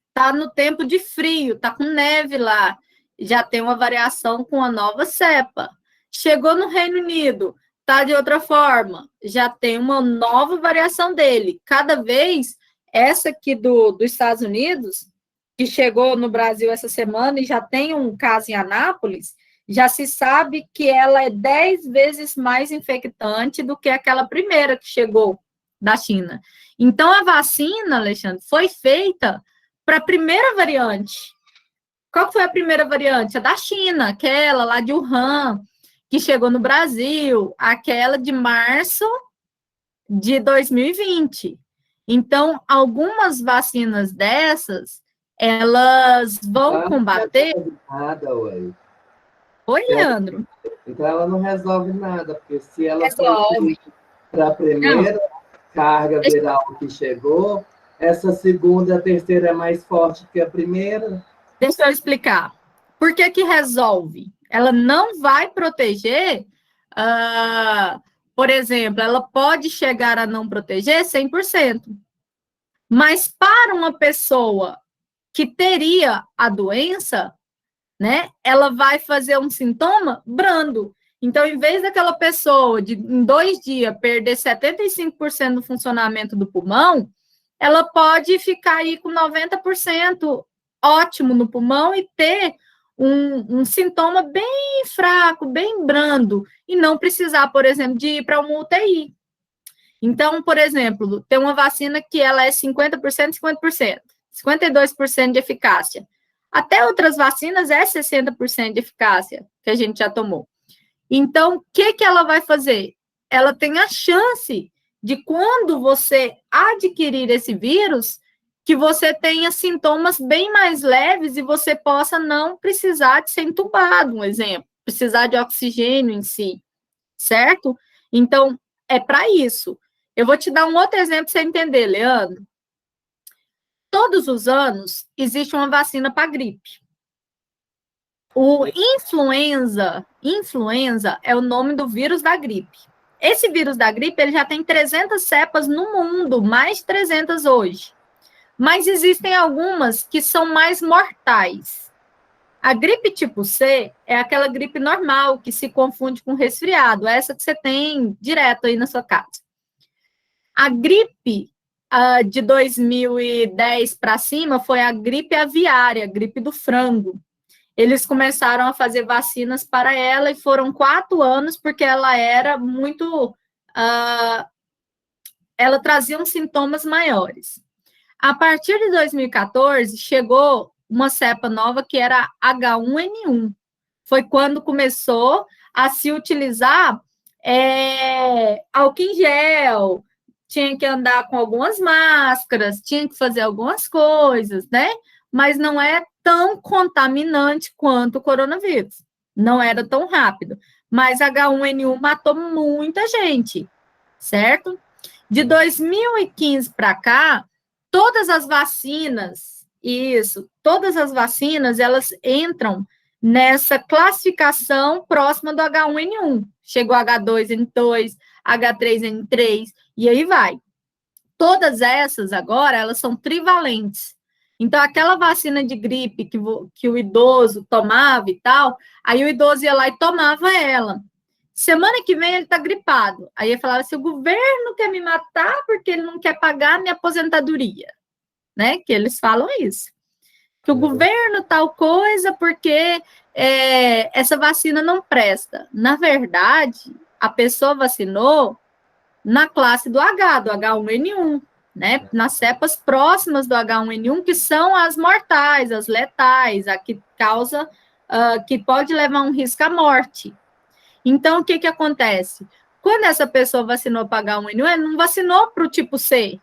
está no tempo de frio, está com neve lá, já tem uma variação com a nova cepa. Chegou no Reino Unido, está de outra forma, já tem uma nova variação dele. Cada vez, essa aqui dos Estados Unidos, que chegou no Brasil essa semana e já tem um caso em Anápolis, já se sabe que ela é 10 vezes mais infectante do que aquela primeira que chegou da China. Então, a vacina, Alexandre, foi feita para a primeira variante. Qual foi a primeira variante? A da China, aquela lá de Wuhan, que chegou no Brasil, aquela de março de 2020. Então, algumas vacinas dessas, elas vão combater... Nada, ué. Oi, Leandro. Então, ela não resolve nada, porque se ela Resolve. for para a primeira carga viral que chegou, essa segunda, a terceira é mais forte que a primeira. Deixa eu explicar. Por que que resolve? Ela não vai proteger, por exemplo, ela pode chegar a não proteger 100%. Mas para uma pessoa que teria a doença, né, ela vai fazer um sintoma brando. Então, em vez daquela pessoa, em 2 dias, perder 75% do funcionamento do pulmão, ela pode ficar aí com 90% ótimo no pulmão e ter um sintoma bem fraco, bem brando, e não precisar, por exemplo, de ir para uma UTI. Então, por exemplo, tem uma vacina que ela é 50%, 50%, 52% de eficácia. Até outras vacinas é 60% de eficácia, que a gente já tomou. Então, o que ela vai fazer? Ela tem a chance de, quando você adquirir esse vírus, que você tenha sintomas bem mais leves e você possa não precisar de ser entubado, um exemplo, precisar de oxigênio em si, certo? Então, é para isso. Eu vou te dar um outro exemplo para você entender, Leandro. Todos os anos existe uma vacina para gripe. O influenza é o nome do vírus da gripe. Esse vírus da gripe, ele já tem 300 cepas no mundo, mais de 300 hoje. Mas existem algumas que são mais mortais. A gripe tipo C é aquela gripe normal, que se confunde com resfriado, essa que você tem direto aí na sua casa. A gripe de 2010 para cima foi a gripe aviária, a gripe do frango. Eles começaram a fazer vacinas para ela e foram 4 anos, porque ela era muito... ela trazia uns sintomas maiores. A partir de 2014, chegou uma cepa nova que era H1N1. Foi quando começou a se utilizar álcool em gel, tinha que andar com algumas máscaras, tinha que fazer algumas coisas, né? Mas não é tão contaminante quanto o coronavírus. Não era tão rápido. Mas H1N1 matou muita gente, certo? De 2015 para cá, todas as vacinas, elas entram nessa classificação próxima do H1N1. Chegou H2N2, H3N3, e aí vai. Todas essas agora, elas são trivalentes. Então, aquela vacina de gripe que o idoso tomava e tal, aí o idoso ia lá e tomava ela. Semana que vem ele está gripado. Aí ele falava assim, o governo quer me matar porque ele não quer pagar minha aposentadoria. Né? Que eles falam isso. Que o governo tal coisa porque essa vacina não presta. Na verdade, a pessoa vacinou na classe do H, do H1N1, né? Nas cepas próximas do H1N1, que são as mortais, as letais, a que causa, que pode levar um risco à morte. Então, o que acontece? Quando essa pessoa vacinou para H1N1, ela não vacinou para o tipo C.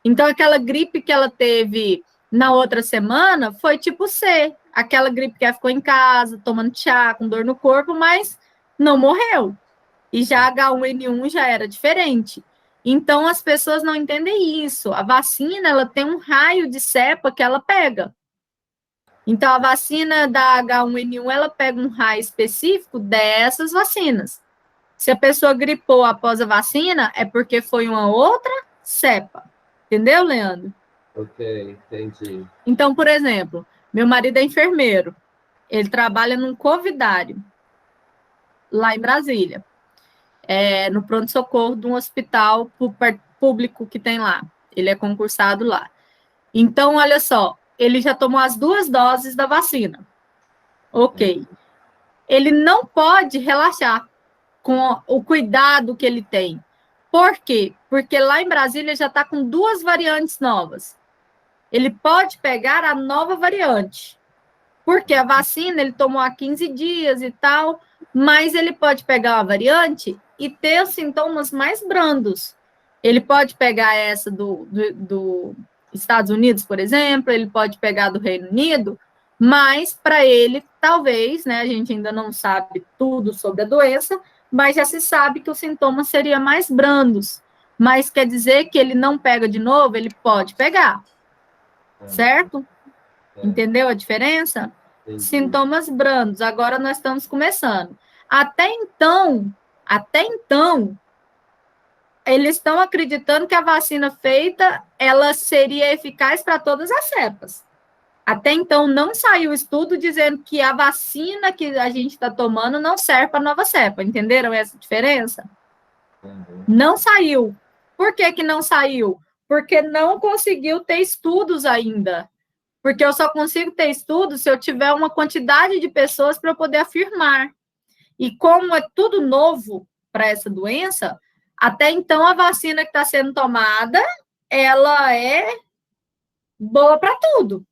Então, aquela gripe que ela teve na outra semana foi tipo C. Aquela gripe que ela ficou em casa, tomando chá, com dor no corpo, mas não morreu. E já H1N1 já era diferente. Então, as pessoas não entendem isso. A vacina, ela tem um raio de cepa que ela pega. Então, a vacina da H1N1, ela pega um raio específico dessas vacinas. Se a pessoa gripou após a vacina, é porque foi uma outra cepa. Entendeu, Leandro? Ok, entendi. Então, por exemplo, meu marido é enfermeiro. Ele trabalha num covidário, lá em Brasília. No pronto-socorro de um hospital público que tem lá. Ele é concursado lá. Então, olha só, ele já tomou as 2 doses da vacina. Ok. Ele não pode relaxar com o cuidado que ele tem. Por quê? Porque lá em Brasília já está com 2 variantes novas. Ele pode pegar a nova variante. Porque a vacina ele tomou há 15 dias e tal, mas ele pode pegar uma variante e ter os sintomas mais brandos. Ele pode pegar essa do Estados Unidos, por exemplo, ele pode pegar do Reino Unido, mas para ele, talvez, né, a gente ainda não sabe tudo sobre a doença, mas já se sabe que os sintomas seriam mais brandos. Mas quer dizer que ele não pega de novo? Ele pode pegar. Certo? Entendeu a diferença? Entendi. Sintomas brandos. Agora nós estamos começando. Até então, eles estão acreditando que a vacina feita, ela seria eficaz para todas as cepas. Até então, não saiu estudo dizendo que a vacina que a gente está tomando não serve para a nova cepa. Entenderam essa diferença? Não saiu. Por que não saiu? Porque não conseguiu ter estudos ainda. Porque eu só consigo ter estudos se eu tiver uma quantidade de pessoas para eu poder afirmar. E como é tudo novo para essa doença, até então a vacina que está sendo tomada, ela é boa para tudo.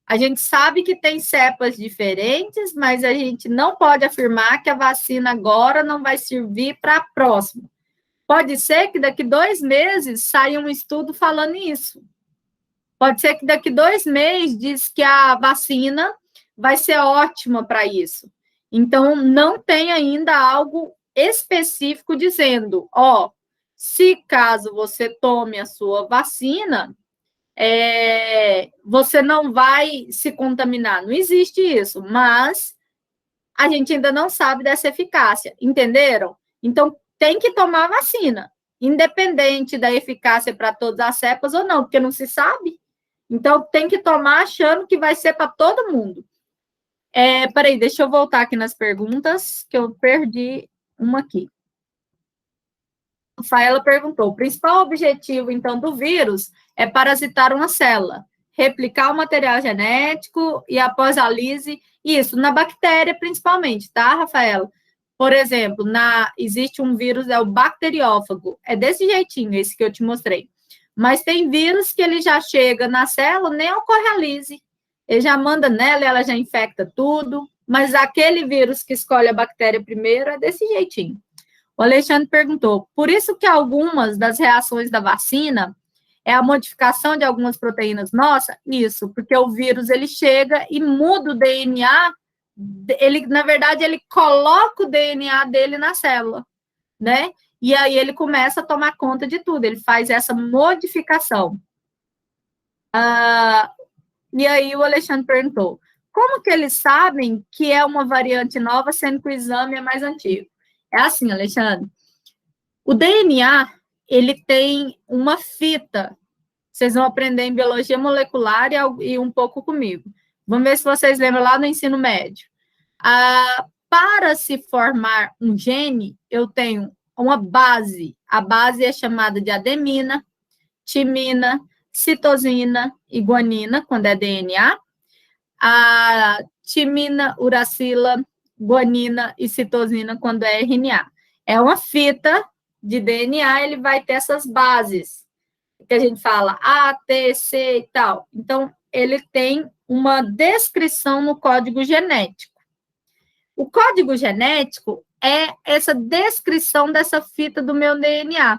A gente sabe que tem cepas diferentes, mas a gente não pode afirmar que a vacina agora não vai servir para a próxima. Pode ser que daqui 2 meses saia um estudo falando isso. Pode ser que daqui 2 meses diz que a vacina vai ser ótima para isso. Então, não tem ainda algo específico dizendo, se caso você tome a sua vacina, você não vai se contaminar. Não existe isso, mas a gente ainda não sabe dessa eficácia, entenderam? Então, tem que tomar a vacina, independente da eficácia para todas as cepas ou não, porque não se sabe. Então, tem que tomar achando que vai ser para todo mundo. Peraí, deixa eu voltar aqui nas perguntas, que eu perdi uma aqui. Rafaela perguntou, o principal objetivo, então, do vírus é parasitar uma célula, replicar o material genético e após a lise, isso, na bactéria principalmente, tá, Rafaela? Por exemplo, existe um vírus, é o bacteriófago, é desse jeitinho, esse que eu te mostrei. Mas tem vírus que ele já chega na célula, nem ocorre a lise. Ele já manda nela, ela já infecta tudo, mas aquele vírus que escolhe a bactéria primeiro é desse jeitinho. O Alexandre perguntou, por isso que algumas das reações da vacina é a modificação de algumas proteínas nossas? Isso, porque o vírus, ele chega e muda o DNA, na verdade, ele coloca o DNA dele na célula, né? E aí ele começa a tomar conta de tudo, ele faz essa modificação. E aí o Alexandre perguntou, como que eles sabem que é uma variante nova, sendo que o exame é mais antigo? É assim, Alexandre, o DNA, ele tem uma fita, vocês vão aprender em biologia molecular e um pouco comigo. Vamos ver se vocês lembram lá no ensino médio. Para se formar um gene, eu tenho uma base. A base é chamada de adenina, timina, citosina e guanina, quando é DNA. A timina, uracila, guanina e citosina, quando é RNA. É uma fita de DNA, ele vai ter essas bases, que a gente fala A, T, C e tal. Então, ele tem uma descrição no código genético. O código genético é essa descrição dessa fita do meu DNA.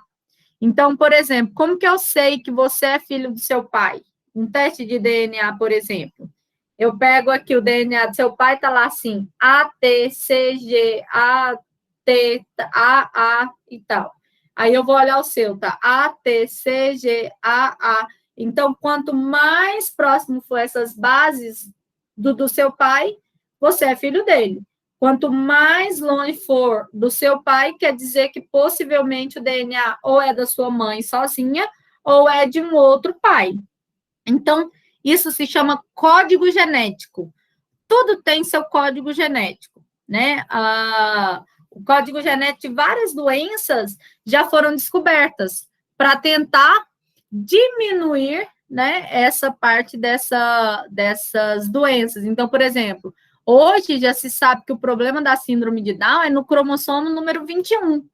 Então, por exemplo, como que eu sei que você é filho do seu pai? Um teste de DNA, por exemplo. Eu pego aqui o DNA do seu pai, tá lá assim, ATCG, AT, AA e tal. Aí eu vou olhar o seu, tá? ATCG, AA. Então, quanto mais próximo for essas bases do seu pai, você é filho dele. Quanto mais longe for do seu pai, quer dizer que possivelmente o DNA ou é da sua mãe sozinha, ou é de um outro pai. Então, isso se chama código genético. Tudo tem seu código genético, né? O código genético de várias doenças já foram descobertas para tentar diminuir, né, essa parte dessas doenças. Então, por exemplo, hoje já se sabe que o problema da síndrome de Down é no cromossomo número 21,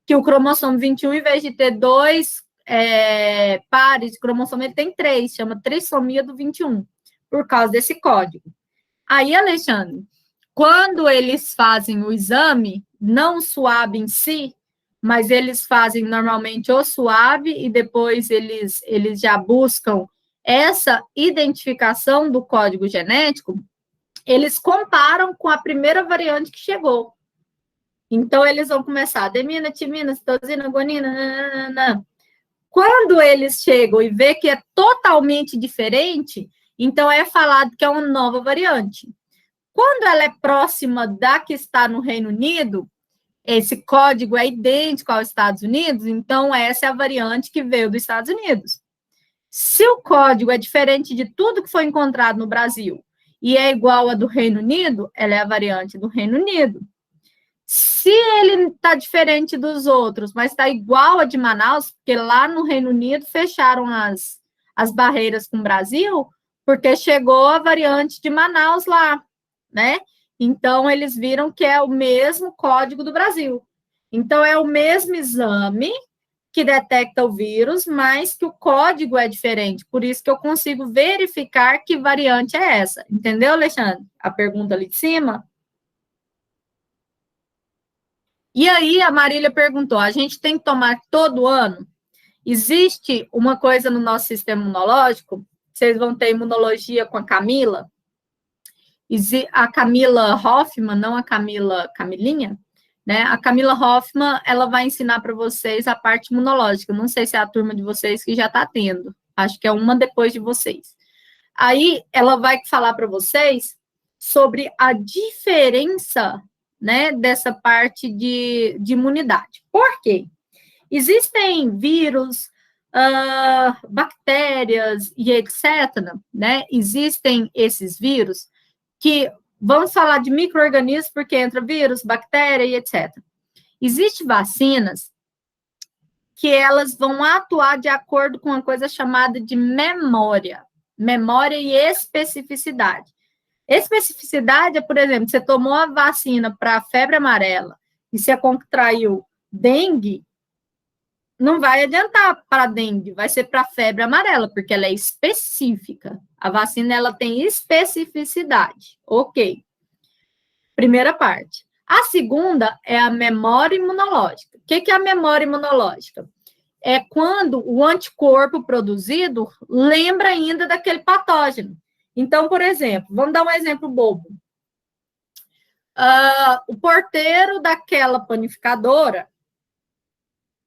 que o cromossomo 21, em vez de ter dois pares de cromossomo, ele tem 3, chama trissomia do 21, por causa desse código. Aí, Alexandre, quando eles fazem o exame, não suave em si, mas eles fazem normalmente o suave e depois eles já buscam essa identificação do código genético, eles comparam com a primeira variante que chegou. Então, eles vão começar adenina, timina, citosina, guanina, nananana. Quando eles chegam e vê que é totalmente diferente, então é falado que é uma nova variante. Quando ela é próxima da que está no Reino Unido, esse código é idêntico aos Estados Unidos, então essa é a variante que veio dos Estados Unidos. Se o código é diferente de tudo que foi encontrado no Brasil e é igual a do Reino Unido, ela é a variante do Reino Unido. Se ele está diferente dos outros, mas está igual a de Manaus, porque lá no Reino Unido fecharam as barreiras com o Brasil, porque chegou a variante de Manaus lá, né? Então, eles viram que é o mesmo código do Brasil. Então, é o mesmo exame que detecta o vírus, mas que o código é diferente. Por isso que eu consigo verificar que variante é essa. Entendeu, Alexandre? A pergunta ali de cima. E aí, a Marília perguntou, a gente tem que tomar todo ano? Existe uma coisa no nosso sistema imunológico, vocês vão ter imunologia com a Camila, a Camila Hoffman, não a Camilinha, né? A Camila Hoffman, ela vai ensinar para vocês a parte imunológica. Não sei se é a turma de vocês que já está tendo. Acho que é uma depois de vocês. Aí, ela vai falar para vocês sobre a diferença, né, dessa parte de imunidade. Por quê? Existem vírus, bactérias e etc., né? Existem esses vírus que, vamos falar de micro-organismos, porque entra vírus, bactéria e etc. Existem vacinas que elas vão atuar de acordo com uma coisa chamada de memória e especificidade. Especificidade é, por exemplo, você tomou a vacina para a febre amarela e você contraiu dengue, não vai adiantar para dengue, vai ser para febre amarela, porque ela é específica. A vacina, ela tem especificidade. Ok. Primeira parte. A segunda é a memória imunológica. O que é a memória imunológica? É quando o anticorpo produzido lembra ainda daquele patógeno. Então, por exemplo, vamos dar um exemplo bobo. O porteiro daquela panificadora,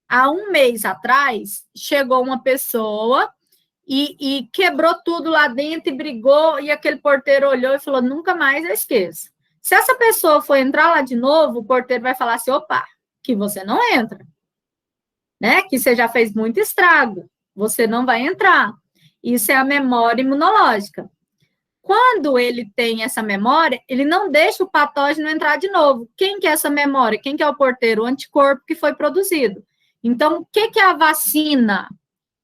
há um mês atrás, chegou uma pessoa e quebrou tudo lá dentro e brigou, e aquele porteiro olhou e falou, nunca mais eu esqueço. Se essa pessoa for entrar lá de novo, o porteiro vai falar assim, opa, que você não entra, né? Que você já fez muito estrago, você não vai entrar. Isso é a memória imunológica. Quando ele tem essa memória, ele não deixa o patógeno entrar de novo. Quem que é essa memória? Quem que é o porteiro? O anticorpo que foi produzido. Então, o que é a vacina?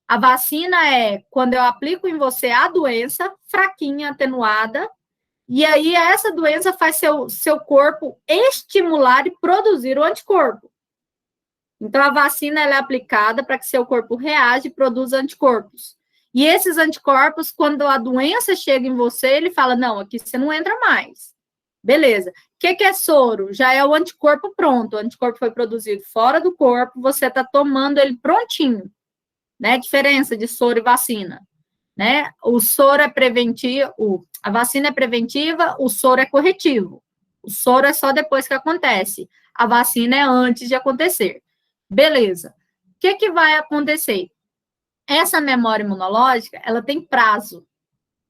A vacina é quando eu aplico em você a doença, fraquinha, atenuada, e aí essa doença faz seu corpo estimular e produzir o anticorpo. Então, a vacina ela é aplicada para que seu corpo reage e produza anticorpos. E esses anticorpos, quando a doença chega em você, ele fala, não, aqui você não entra mais. Beleza. O que é soro? Já é o anticorpo pronto. O anticorpo foi produzido fora do corpo, você está tomando ele prontinho. Né? Diferença de soro e vacina. Né? O soro é preventivo, a vacina é preventiva, o soro é corretivo. O soro é só depois que acontece. A vacina é antes de acontecer. Beleza. O que vai acontecer? Essa memória imunológica, ela tem prazo.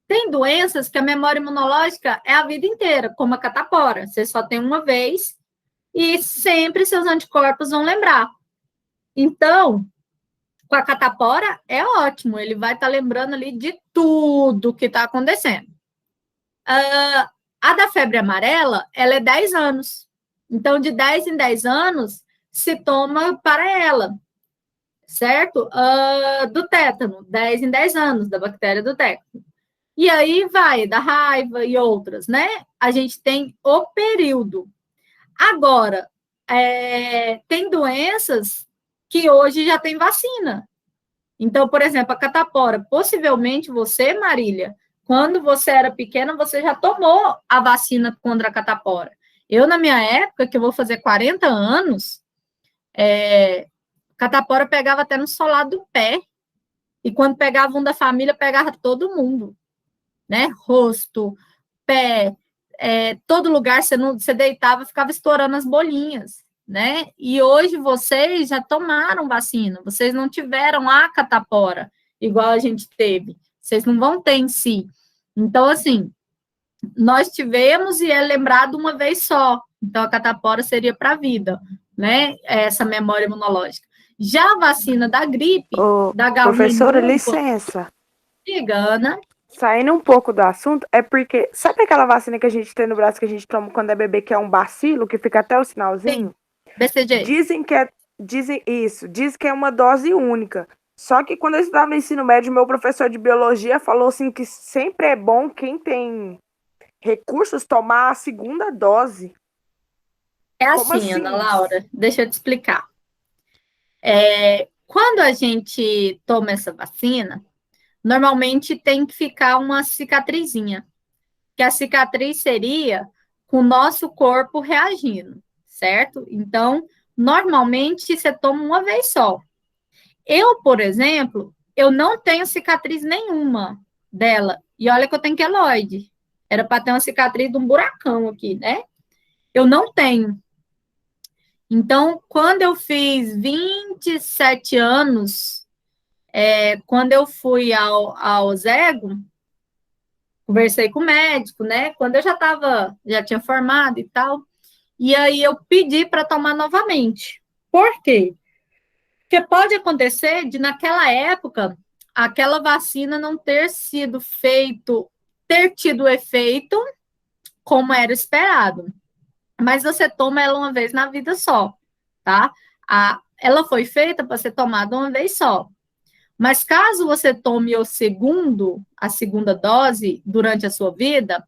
Tem doenças que a memória imunológica é a vida inteira, como a catapora. Você só tem uma vez e sempre seus anticorpos vão lembrar. Então, com a catapora, é ótimo. Ele vai estar lembrando ali de tudo que está acontecendo. A da febre amarela, ela é 10 anos. Então, de 10 em 10 anos, se toma para ela. Certo? Do tétano, 10 em 10 anos, da bactéria do tétano. E aí vai, da raiva e outras, né? A gente tem o período. Agora, tem doenças que hoje já tem vacina. Então, por exemplo, a catapora, possivelmente você, Marília, quando você era pequena, você já tomou a vacina contra a catapora. Eu, na minha época, que eu vou fazer 40 anos, catapora pegava até no solado do pé, e quando pegava um da família, pegava todo mundo, né? Rosto, pé, todo lugar você deitava, ficava estourando as bolinhas, né? E hoje vocês já tomaram vacina, vocês não tiveram a catapora, igual a gente teve, vocês não vão ter em si. Então, assim, nós tivemos e é lembrado uma vez só, então a catapora seria para a vida, né? Essa memória imunológica. Já a vacina da gripe, da H1N1... Professora, licença. Diga, Ana. Saindo um pouco do assunto, é porque... Sabe aquela vacina que a gente tem no braço, que a gente toma quando é bebê, que é um bacilo, que fica até o sinalzinho? Sim. BCG. Dizem que é uma dose única. Só que quando eu estudava no ensino médio, meu professor de biologia falou assim que sempre é bom quem tem recursos tomar a segunda dose. É assim, Ana Laura, deixa eu te explicar. Quando a gente toma essa vacina, normalmente tem que ficar uma cicatrizinha, que a cicatriz seria com o nosso corpo reagindo, certo? Então, normalmente você toma uma vez só. Eu, por exemplo, eu não tenho cicatriz nenhuma dela, e olha que eu tenho queloide. Era para ter uma cicatriz de um buracão aqui, né? Eu não tenho. Então, quando eu fiz 27 anos, quando eu fui ao Zego, conversei com o médico, né? Quando eu já tinha formado e tal, e aí eu pedi para tomar novamente. Por quê? Porque pode acontecer de, naquela época, aquela vacina não ter tido efeito como era esperado. Mas você toma ela uma vez na vida só, tá? ela foi feita para ser tomada uma vez só. Mas caso você tome a segunda dose durante a sua vida,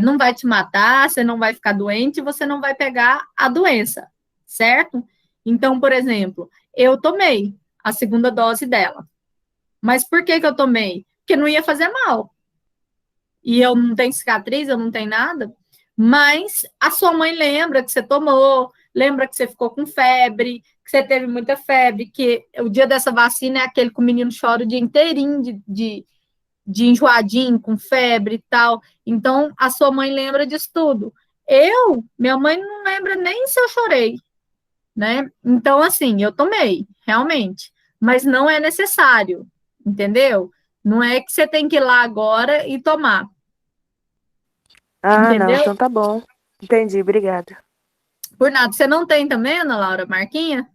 não vai te matar, você não vai ficar doente, você não vai pegar a doença, certo? Então, por exemplo, eu tomei a segunda dose dela. Mas por que eu tomei? Porque não ia fazer mal. E eu não tenho cicatriz, eu não tenho nada. Mas a sua mãe lembra que você tomou, lembra que você ficou com febre, que você teve muita febre, que o dia dessa vacina é aquele que o menino chora o dia inteirinho de enjoadinho, com febre e tal. Então, a sua mãe lembra disso tudo. Minha mãe não lembra nem se eu chorei, né? Então, assim, eu tomei, realmente. Mas não é necessário, entendeu? Não é que você tem que ir lá agora e tomar. Ah, não, Entendeu? então tá bom. Entendi, obrigada. Por nada. Você não tem também, Ana Laura, marquinha?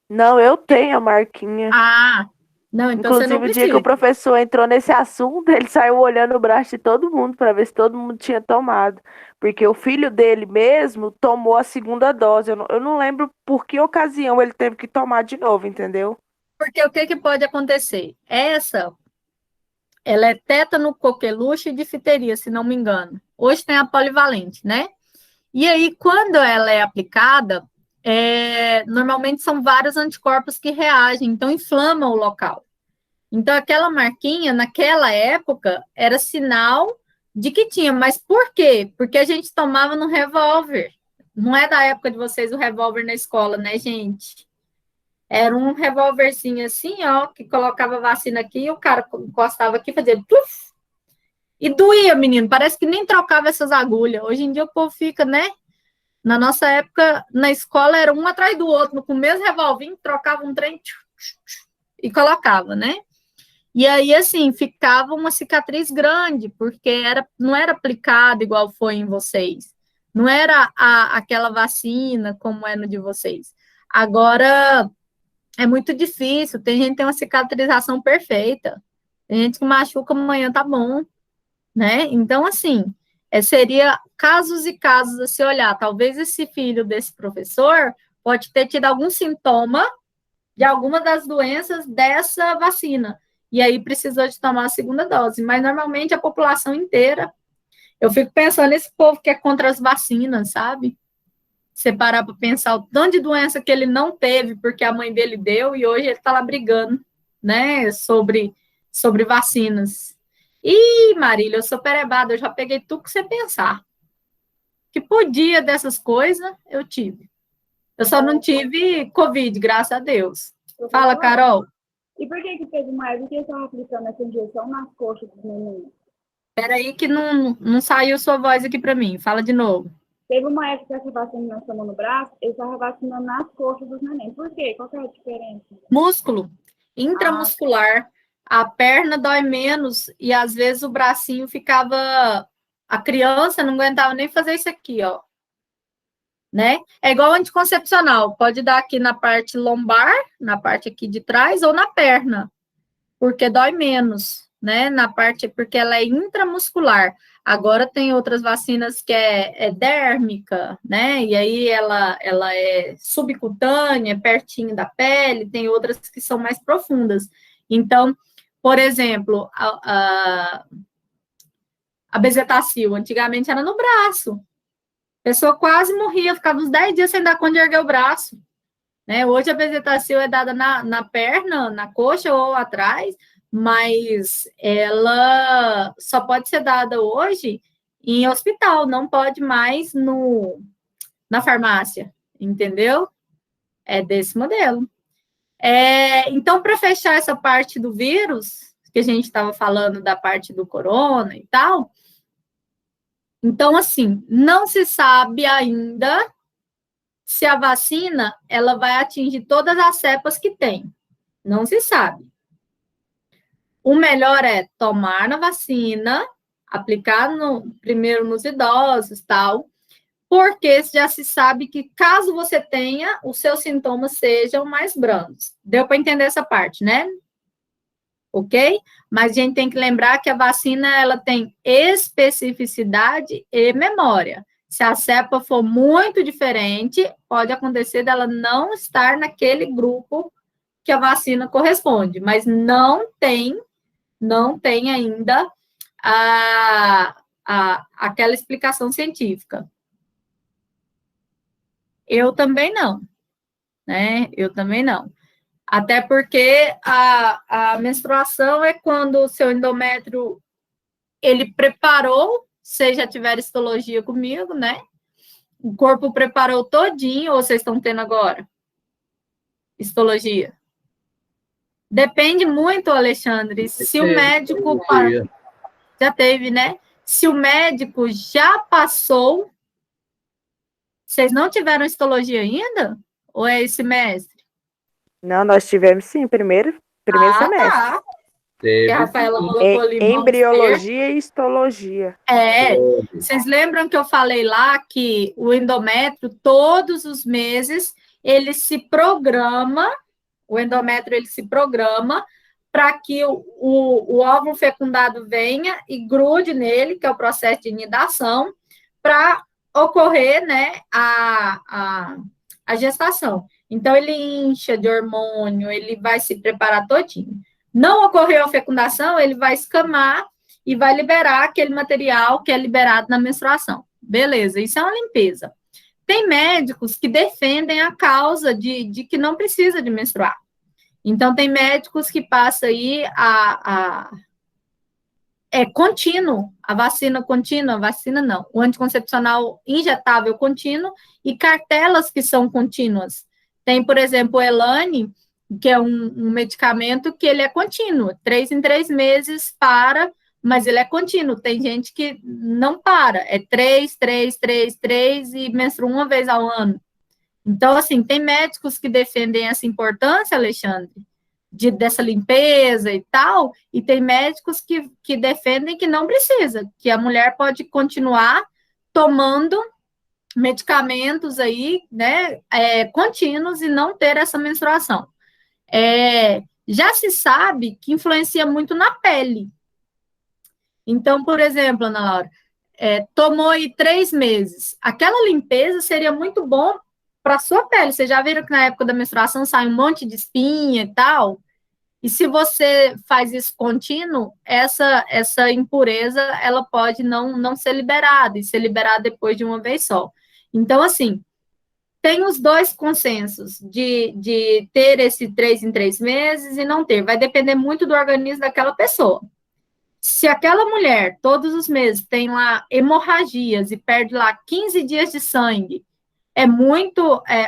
Não, eu tenho a marquinha. Ah, não, então você não Inclusive, o dia que precisa. o professor entrou nesse assunto, ele saiu olhando o braço de todo mundo para ver se todo mundo tinha tomado. Porque o filho dele mesmo tomou a segunda dose. Eu não lembro por que ocasião ele teve que tomar de novo, entendeu? Porque o que pode acontecer? Ela é tétano, coqueluche e difteria, se não me engano. Hoje tem a polivalente, né? E aí, quando ela é aplicada, normalmente são vários anticorpos que reagem, então inflama o local. Então, aquela marquinha, naquela época, era sinal de que tinha. Mas por quê? Porque a gente tomava no revólver. Não é da época de vocês o revólver na escola, né, gente? Era um revólverzinho assim, ó, que colocava vacina aqui, e o cara encostava aqui, fazia tuf, e doía, menino. Parece que nem trocava essas agulhas. Hoje em dia o povo fica, né? Na nossa época, na escola, era um atrás do outro, com o mesmo revolvinho, trocava um trem e colocava, né? E aí, assim, ficava uma cicatriz grande, porque não era aplicado igual foi em vocês. Não era aquela vacina como é no de vocês. Agora, é muito difícil. Tem gente que tem uma cicatrização perfeita. Tem gente que machuca, amanhã tá bom, né? Então, assim, seria casos e casos a se olhar. Talvez esse filho desse professor pode ter tido algum sintoma de alguma das doenças dessa vacina. E aí precisou de tomar a segunda dose. Mas, normalmente, a população inteira... Eu fico pensando nesse povo que é contra as vacinas, sabe? Você parar para pensar o tanto de doença que ele não teve porque a mãe dele deu e hoje ele está lá brigando, né, sobre vacinas. Ih, Marília, eu sou perebada, eu já peguei tudo que você pensar. Que podia dessas coisas, eu tive. Eu só não tive Covid, graças a Deus. Fala, Carol. E por que teve uma época que eles estavam aplicando essa injeção nas coxas dos meninos? Espera aí que não saiu sua voz aqui para mim. Fala de novo. Teve uma época que essa vacinação no braço, eles estavam vacinando nas coxas dos neném. Por quê? Qual que é a diferença? Músculo intramuscular. A perna dói menos e às vezes o bracinho ficava... A criança não aguentava nem fazer isso aqui, ó. Né? É igual anticoncepcional. Pode dar aqui na parte lombar, na parte aqui de trás ou na perna, porque dói menos, né? Na parte, porque ela é intramuscular. Agora tem outras vacinas que é dérmica, né? E aí ela é subcutânea, pertinho da pele, tem outras que são mais profundas. Então, por exemplo, a bezetacil, antigamente era no braço. A pessoa quase morria, ficava uns 10 dias sem dar conta de erguer o braço. Né? Hoje a bezetacil é dada na perna, na coxa ou atrás, mas ela só pode ser dada hoje em hospital, não pode mais na farmácia, entendeu? É desse modelo. Então, para fechar essa parte do vírus, que a gente estava falando da parte do corona e tal, então, assim, não se sabe ainda se a vacina ela vai atingir todas as cepas que tem. Não se sabe. O melhor é tomar na vacina, aplicar primeiro nos idosos, tal, porque já se sabe que caso você tenha, os seus sintomas sejam mais brandos. Deu para entender essa parte, né? Ok? Mas a gente tem que lembrar que a vacina ela tem especificidade e memória. Se a cepa for muito diferente, pode acontecer dela não estar naquele grupo que a vacina corresponde, mas não tem ainda aquela explicação científica. Eu também não, né? Eu também não. Até porque a menstruação é quando o seu endométrio, ele preparou, vocês já tiveram histologia comigo, né? O corpo preparou todinho, ou vocês estão tendo agora? Histologia. Depende muito, Alexandre, se o médico... Já teve, né? Se o médico já passou, vocês não tiveram histologia ainda? Ou é esse semestre? Não, nós tivemos sim, primeiro semestre. Tá. Que a Rafaela colocou ali. Embriologia e histologia. Vocês lembram que eu falei lá que o endométrio, todos os meses, ele se programa, o endométrio ele se programa para que o óvulo fecundado venha e grude nele, que é o processo de nidação, para ocorrer, né, a gestação. Então, ele incha de hormônio, ele vai se preparar todinho. Não ocorreu a fecundação, ele vai escamar e vai liberar aquele material que é liberado na menstruação. Beleza, isso é uma limpeza. Tem médicos que defendem a causa de que não precisa de menstruar. Então, tem médicos que passam aí contínuo, a vacina contínua, a vacina não, o anticoncepcional injetável contínuo e cartelas que são contínuas. Tem, por exemplo, o Elane, que é um medicamento que ele é contínuo, 3 em 3 meses para, mas ele é contínuo. Tem gente que não para, é 3 e menstrua uma vez ao ano. Então, assim, tem médicos que defendem essa importância, Alexandre, dessa limpeza e tal, e tem médicos que defendem que não precisa, que a mulher pode continuar tomando medicamentos aí, né, contínuos e não ter essa menstruação. Já se sabe que influencia muito na pele. Então, por exemplo, Ana Laura, tomou aí 3 meses, aquela limpeza seria muito bom para a sua pele. Vocês já viram que na época da menstruação sai um monte de espinha e tal? E se você faz isso contínuo, essa impureza, ela pode não ser liberada, e ser liberada depois de uma vez só. Então, assim, tem os dois consensos de ter esse 3 em 3 meses e não ter. Vai depender muito do organismo daquela pessoa. Se aquela mulher, todos os meses, tem lá hemorragias e perde lá 15 dias de sangue,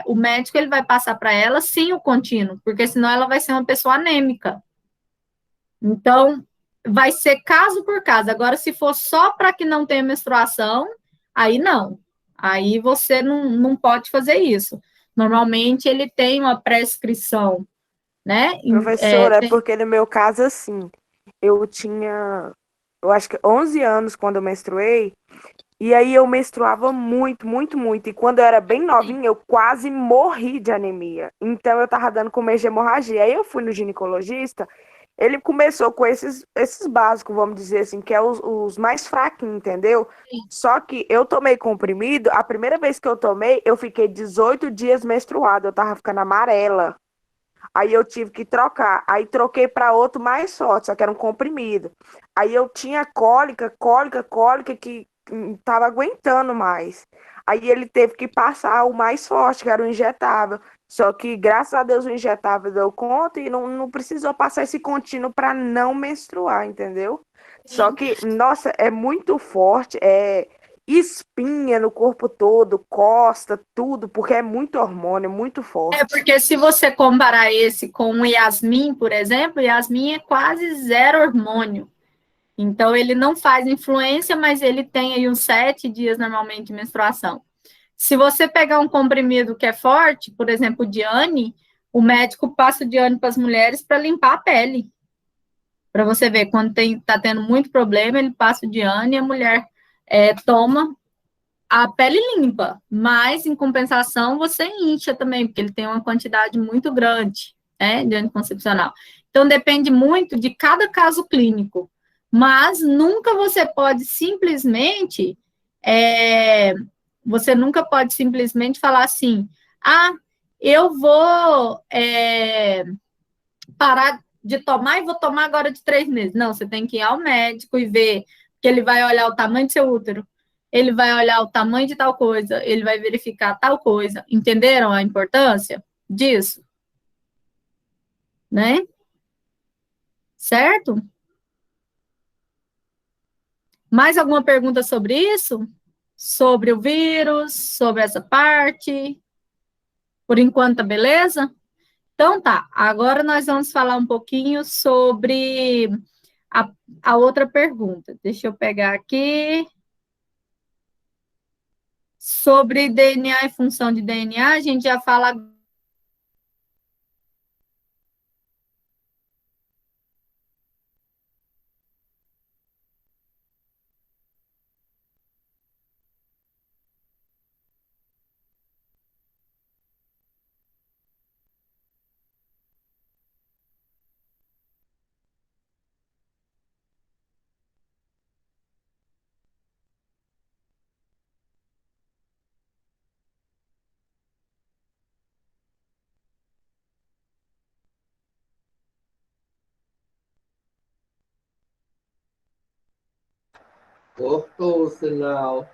o médico ele vai passar para ela sim o contínuo, porque senão ela vai ser uma pessoa anêmica. Então, vai ser caso por caso. Agora, se for só para que não tenha menstruação, aí não. Aí você não pode fazer isso. Normalmente, ele tem uma prescrição, né? Professora, porque no meu caso, assim, eu acho que 11 anos quando eu menstruei, e aí eu menstruava muito, muito, muito. E quando eu era bem novinha, eu quase morri de anemia. Então eu tava dando começo de hemorragia. Aí eu fui no ginecologista, ele começou com esses básicos, vamos dizer assim, que é os mais fraquinhos, entendeu? Sim. Só que eu tomei comprimido, a primeira vez que eu tomei, eu fiquei 18 dias menstruada, eu tava ficando amarela. Aí eu tive que trocar. Aí troquei para outro mais forte, só que era um comprimido. Aí eu tinha cólica que tava aguentando mais. Aí ele teve que passar o mais forte, que era o injetável. Só que, graças a Deus, o injetável deu conta e não precisou passar esse contínuo para não menstruar, entendeu? Só que, nossa, é muito forte, espinha no corpo todo, costa, tudo, porque é muito hormônio, muito forte. Porque se você comparar esse com o Yasmin, por exemplo, Yasmin é quase 0 hormônio. Então, ele não faz influência, mas ele tem aí uns 7 dias, normalmente, de menstruação. Se você pegar um comprimido que é forte, por exemplo, o Diane, o médico passa o Diane para as mulheres para limpar a pele. Para você ver, quando está tendo muito problema, ele passa o Diane e a mulher toma, a pele limpa. Mas, em compensação, você incha também, porque ele tem uma quantidade muito grande, né, de anticoncepcional. Então, depende muito de cada caso clínico. Mas nunca você pode simplesmente Você nunca pode simplesmente falar assim, ah, eu vou parar de tomar e vou tomar agora de 3 meses. Não, você tem que ir ao médico e ver que ele vai olhar o tamanho do seu útero, ele vai olhar o tamanho de tal coisa, ele vai verificar tal coisa. Entenderam a importância disso? Né? Certo? Mais alguma pergunta sobre isso? Sobre o vírus, sobre essa parte? Por enquanto, tá beleza? Então tá, agora nós vamos falar um pouquinho sobre a, a outra pergunta. Deixa eu pegar aqui. Sobre DNA e função de DNA, a gente já fala. Cortou o sinal.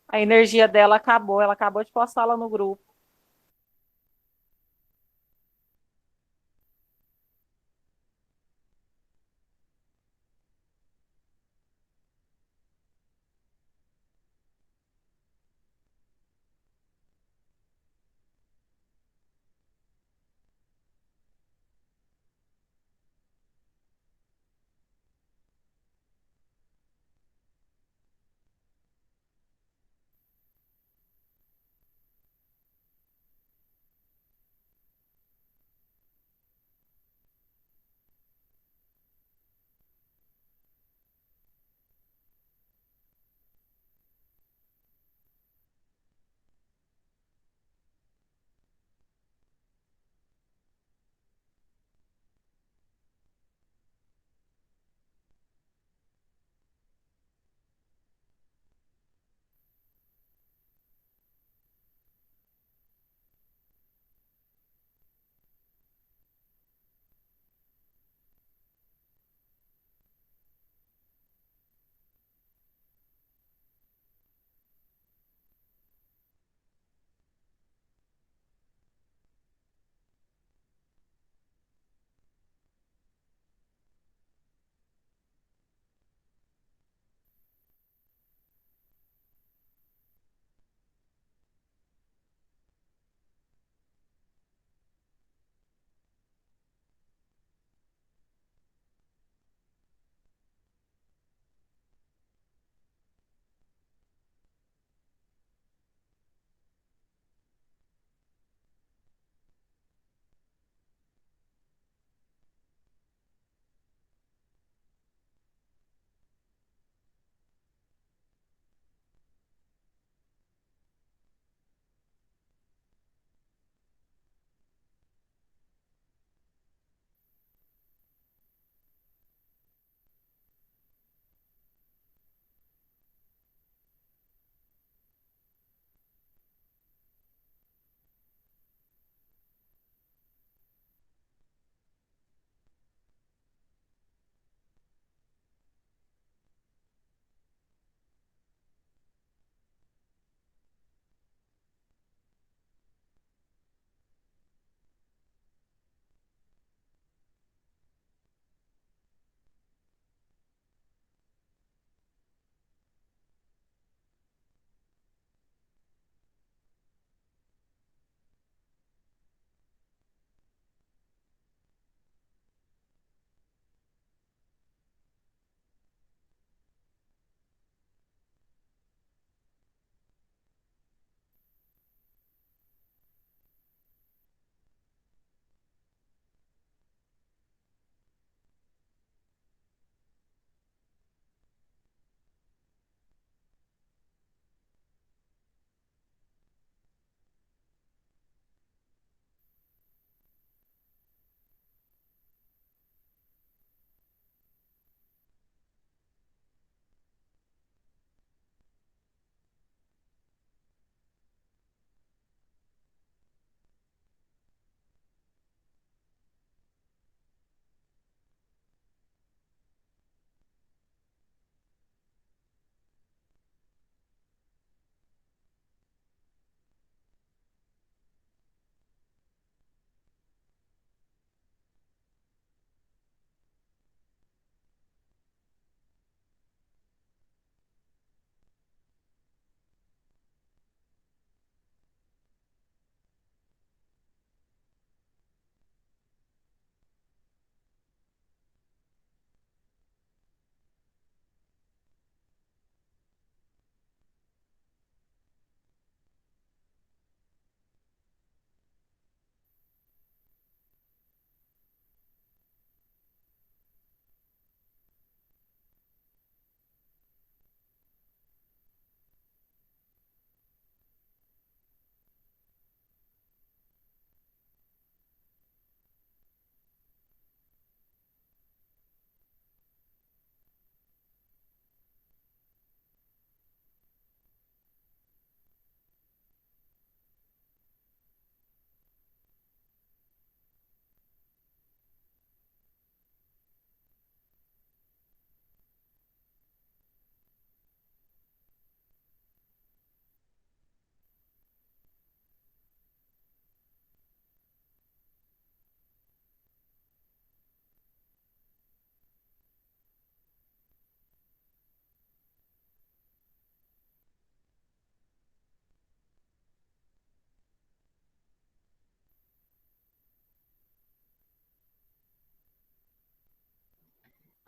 A energia dela acabou, ela acabou de postar lá no grupo.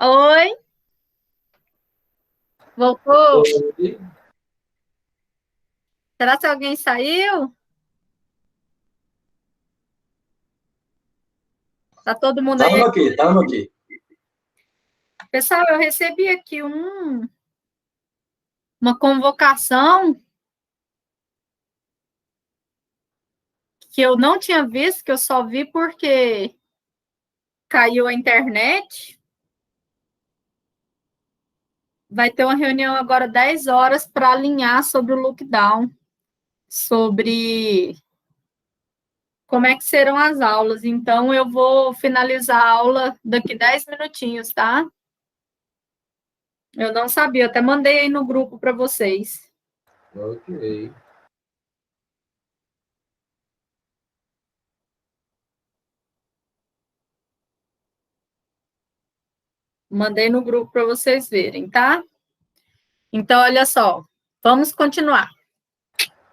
Oi, voltou? Oi. Será que alguém saiu? Tá todo mundo aí? Estamos aqui. Pessoal, eu recebi aqui uma convocação que eu não tinha visto, que eu só vi porque caiu a internet. Vai ter uma reunião agora 10 horas para alinhar sobre o lockdown, sobre como é que serão as aulas. Então, eu vou finalizar a aula daqui 10 minutinhos, tá? Eu não sabia, até mandei aí no grupo para vocês. Ok. Mandei no grupo para vocês verem, tá? Então, olha só, vamos continuar.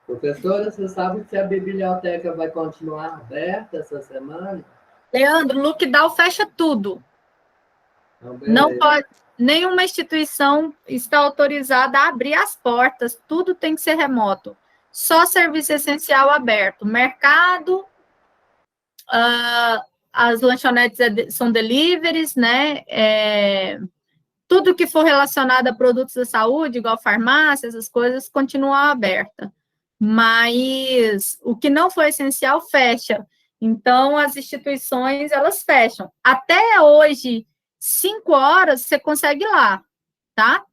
Professora, você sabe se a biblioteca vai continuar aberta essa semana? Leandro, lockdown fecha tudo. Não pode, nenhuma instituição está autorizada a abrir as portas, tudo tem que ser remoto. Só serviço essencial aberto. Mercado, as lanchonetes são deliveries, né? Tudo que for relacionado a produtos da saúde, igual farmácia, essas coisas, continuam abertas. Mas o que não for essencial, fecha. Então, as instituições, elas fecham. Até hoje, 5 horas, você consegue ir lá, tá?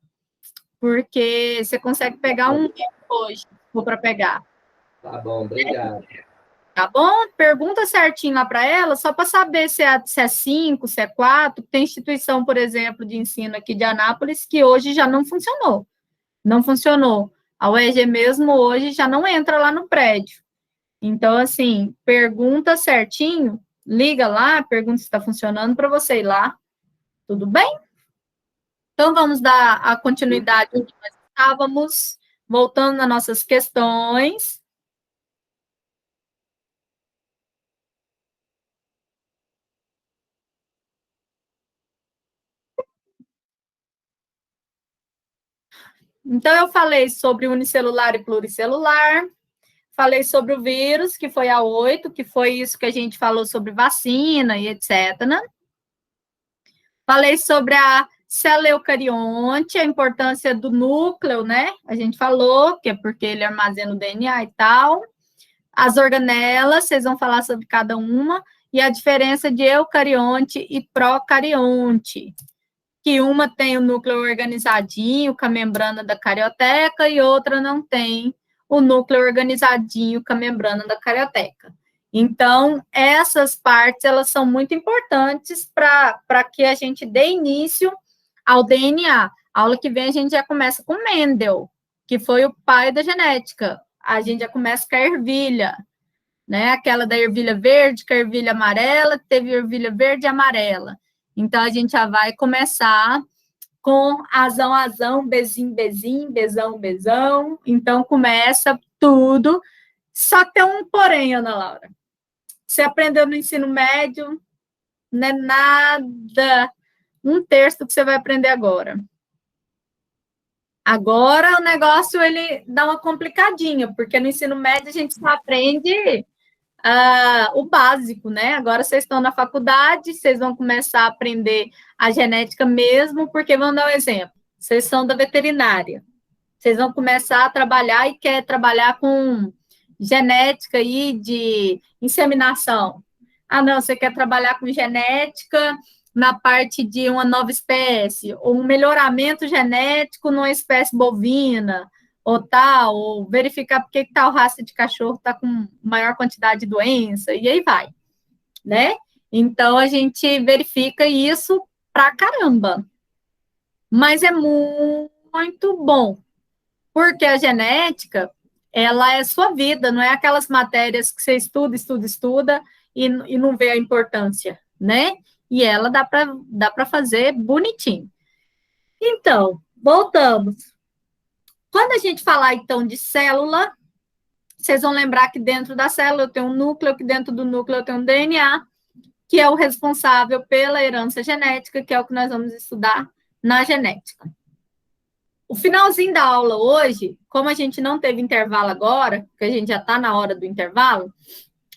Porque você consegue pegar um hoje, se for para pegar. Tá bom, obrigado. Tá bom? Pergunta certinho lá para ela, só para saber se é 5, se é 4. Tem instituição, por exemplo, de ensino aqui de Anápolis, que hoje já não funcionou. Não funcionou. A UEG mesmo hoje já não entra lá no prédio. Então, assim, pergunta certinho, liga lá, pergunta se está funcionando para você ir lá. Tudo bem? Então, vamos dar a continuidade onde nós estávamos, voltando nas nossas questões. Então, eu falei sobre unicelular e pluricelular, falei sobre o vírus, que foi a 8, que foi isso que a gente falou sobre vacina e etc. Né? Falei sobre a célula eucarionte, a importância do núcleo, né? A gente falou, que é porque ele armazena o DNA e tal. As organelas, vocês vão falar sobre cada uma, e a diferença de eucarionte e procarionte. Que uma tem o núcleo organizadinho com a membrana da carioteca e outra não tem o núcleo organizadinho com a membrana da carioteca. Então, essas partes, elas são muito importantes para que a gente dê início ao DNA. A aula que vem a gente já começa com Mendel, que foi o pai da genética. A gente já começa com a ervilha, né? Aquela da ervilha verde, com a ervilha amarela, teve ervilha verde e amarela. Então, a gente já vai começar com azão, bezinho, bezão. Então, começa tudo. Só tem um porém, Ana Laura. Você aprendeu no ensino médio, não é nada, 1/3 do que você vai aprender agora. Agora, o negócio, ele dá uma complicadinha, porque no ensino médio a gente só aprende o básico, né? Agora vocês estão na faculdade, vocês vão começar a aprender a genética mesmo, porque vamos dar um exemplo. Vocês são da veterinária. Vocês vão começar a trabalhar e quer trabalhar com genética aí de inseminação. Ah, não, você quer trabalhar com genética na parte de uma nova espécie, ou um melhoramento genético numa espécie bovina, ou tal, ou verificar por que tal raça de cachorro está com maior quantidade de doença, e aí vai, né? Então, a gente verifica isso pra caramba. Mas é muito bom, porque a genética, ela é sua vida, não é aquelas matérias que você estuda, e não vê a importância, né? E ela dá para fazer bonitinho. Então, voltamos. Quando a gente falar, então, de célula, vocês vão lembrar que dentro da célula eu tenho um núcleo, que dentro do núcleo eu tenho um DNA, que é o responsável pela herança genética, que é o que nós vamos estudar na genética. O finalzinho da aula hoje, como a gente não teve intervalo agora, porque a gente já está na hora do intervalo,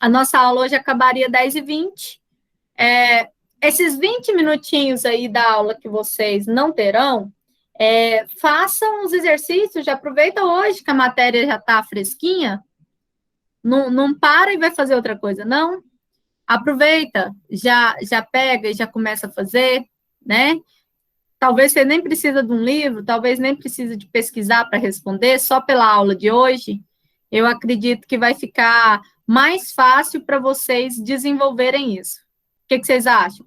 a nossa aula hoje acabaria 10h20. Esses 20 minutinhos aí da aula que vocês não terão, façam os exercícios, já aproveita hoje que a matéria já está fresquinha, não para e vai fazer outra coisa, não. Aproveita, já pega e já começa a fazer, né? Talvez você nem precisa de um livro, talvez nem precisa de pesquisar para responder, só pela aula de hoje, eu acredito que vai ficar mais fácil para vocês desenvolverem isso. O que vocês acham?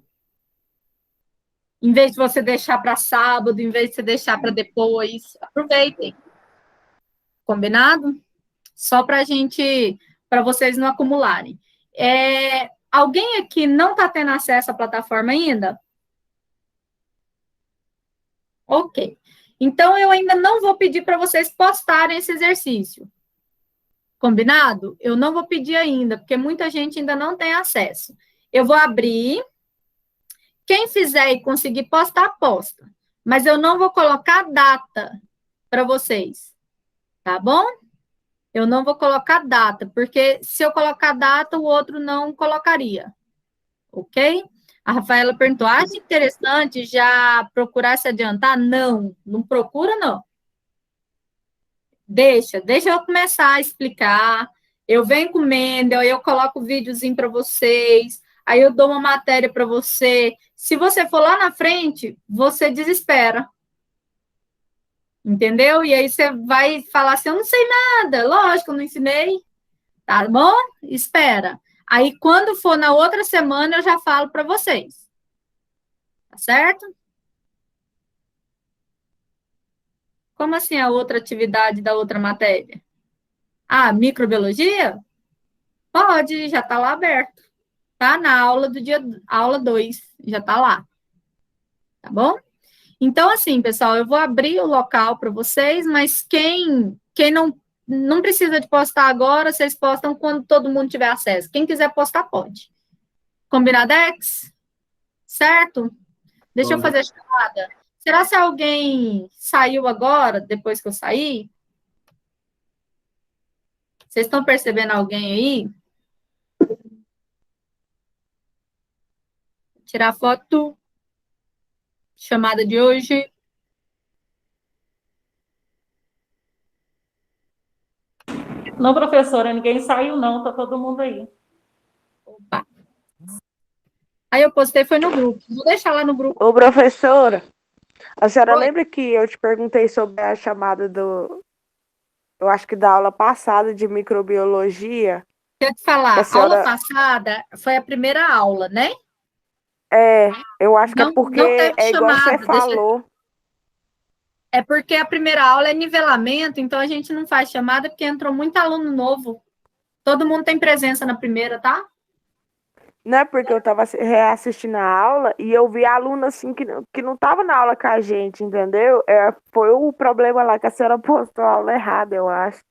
Em vez de você deixar para sábado, em vez de você deixar para depois, aproveitem. Combinado? Só para vocês não acumularem. Alguém aqui não está tendo acesso à plataforma ainda? Ok. Então, eu ainda não vou pedir para vocês postarem esse exercício. Combinado? Eu não vou pedir ainda, porque muita gente ainda não tem acesso. Eu vou abrir. Quem fizer e conseguir postar, posta. Mas eu não vou colocar data para vocês. Tá bom? Eu não vou colocar data, porque se eu colocar data, o outro não colocaria. Ok? A Rafaela perguntou, acha interessante já procurar se adiantar? Não procura, não. Deixa eu começar a explicar. Eu venho com o Mendel, eu coloco o videozinho para vocês, aí eu dou uma matéria para você. Se você for lá na frente, você desespera. Entendeu? E aí você vai falar assim, eu não sei nada. Lógico, eu não ensinei. Tá bom? Espera. Aí, quando for na outra semana, eu já falo para vocês. Tá certo? Como assim a outra atividade da outra matéria? Ah, microbiologia? Pode, já está lá aberto. Tá na aula do dia, aula 2, já está lá. Tá bom? Então, assim, pessoal, eu vou abrir o local para vocês, mas quem não precisa de postar agora, vocês postam quando todo mundo tiver acesso. Quem quiser postar, pode. Combinadex? Certo? Deixa eu fazer a chamada. Será que alguém saiu agora, depois que eu saí? Vocês estão percebendo alguém aí? Tirar foto. Chamada de hoje. Não, professora, ninguém saiu, não. Tá todo mundo aí. Opa. Aí eu postei, foi no grupo. Vou deixar lá no grupo. Ô, professora, a senhora Oi. lembra que eu te perguntei sobre a chamada eu acho que da aula passada de microbiologia? Deixa eu te falar, A senhora... aula passada foi a primeira aula, né? Eu acho que Não, é porque não teve é igual chamada, você falou. É porque a primeira aula é nivelamento, então a gente não faz chamada porque entrou muito aluno novo. Todo mundo tem presença na primeira, tá? Não é porque eu estava reassistindo a aula e eu vi aluno assim que não estava na aula com a gente, entendeu? Foi o problema lá que a senhora postou a aula errada, eu acho.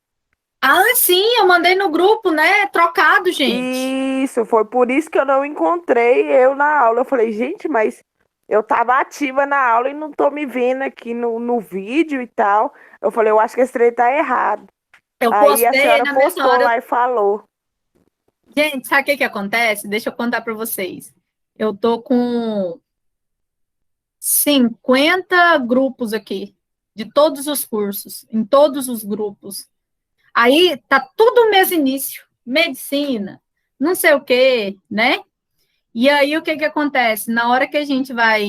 Ah, sim, eu mandei no grupo, né? Trocado, gente. Isso, foi por isso que eu não encontrei eu na aula. Eu falei, gente, mas eu tava ativa na aula e não tô me vendo aqui no vídeo e tal. Eu falei, eu acho que esse trem tá errado. Eu Aí a postei senhora na postou mesma hora. lá e falou. Gente, sabe o que acontece? Deixa eu contar para vocês. Eu tô com 50 grupos aqui, de todos os cursos, em todos os grupos. Aí tá tudo mês início, medicina, não sei o quê, né? E aí o que acontece? Na hora que a gente vai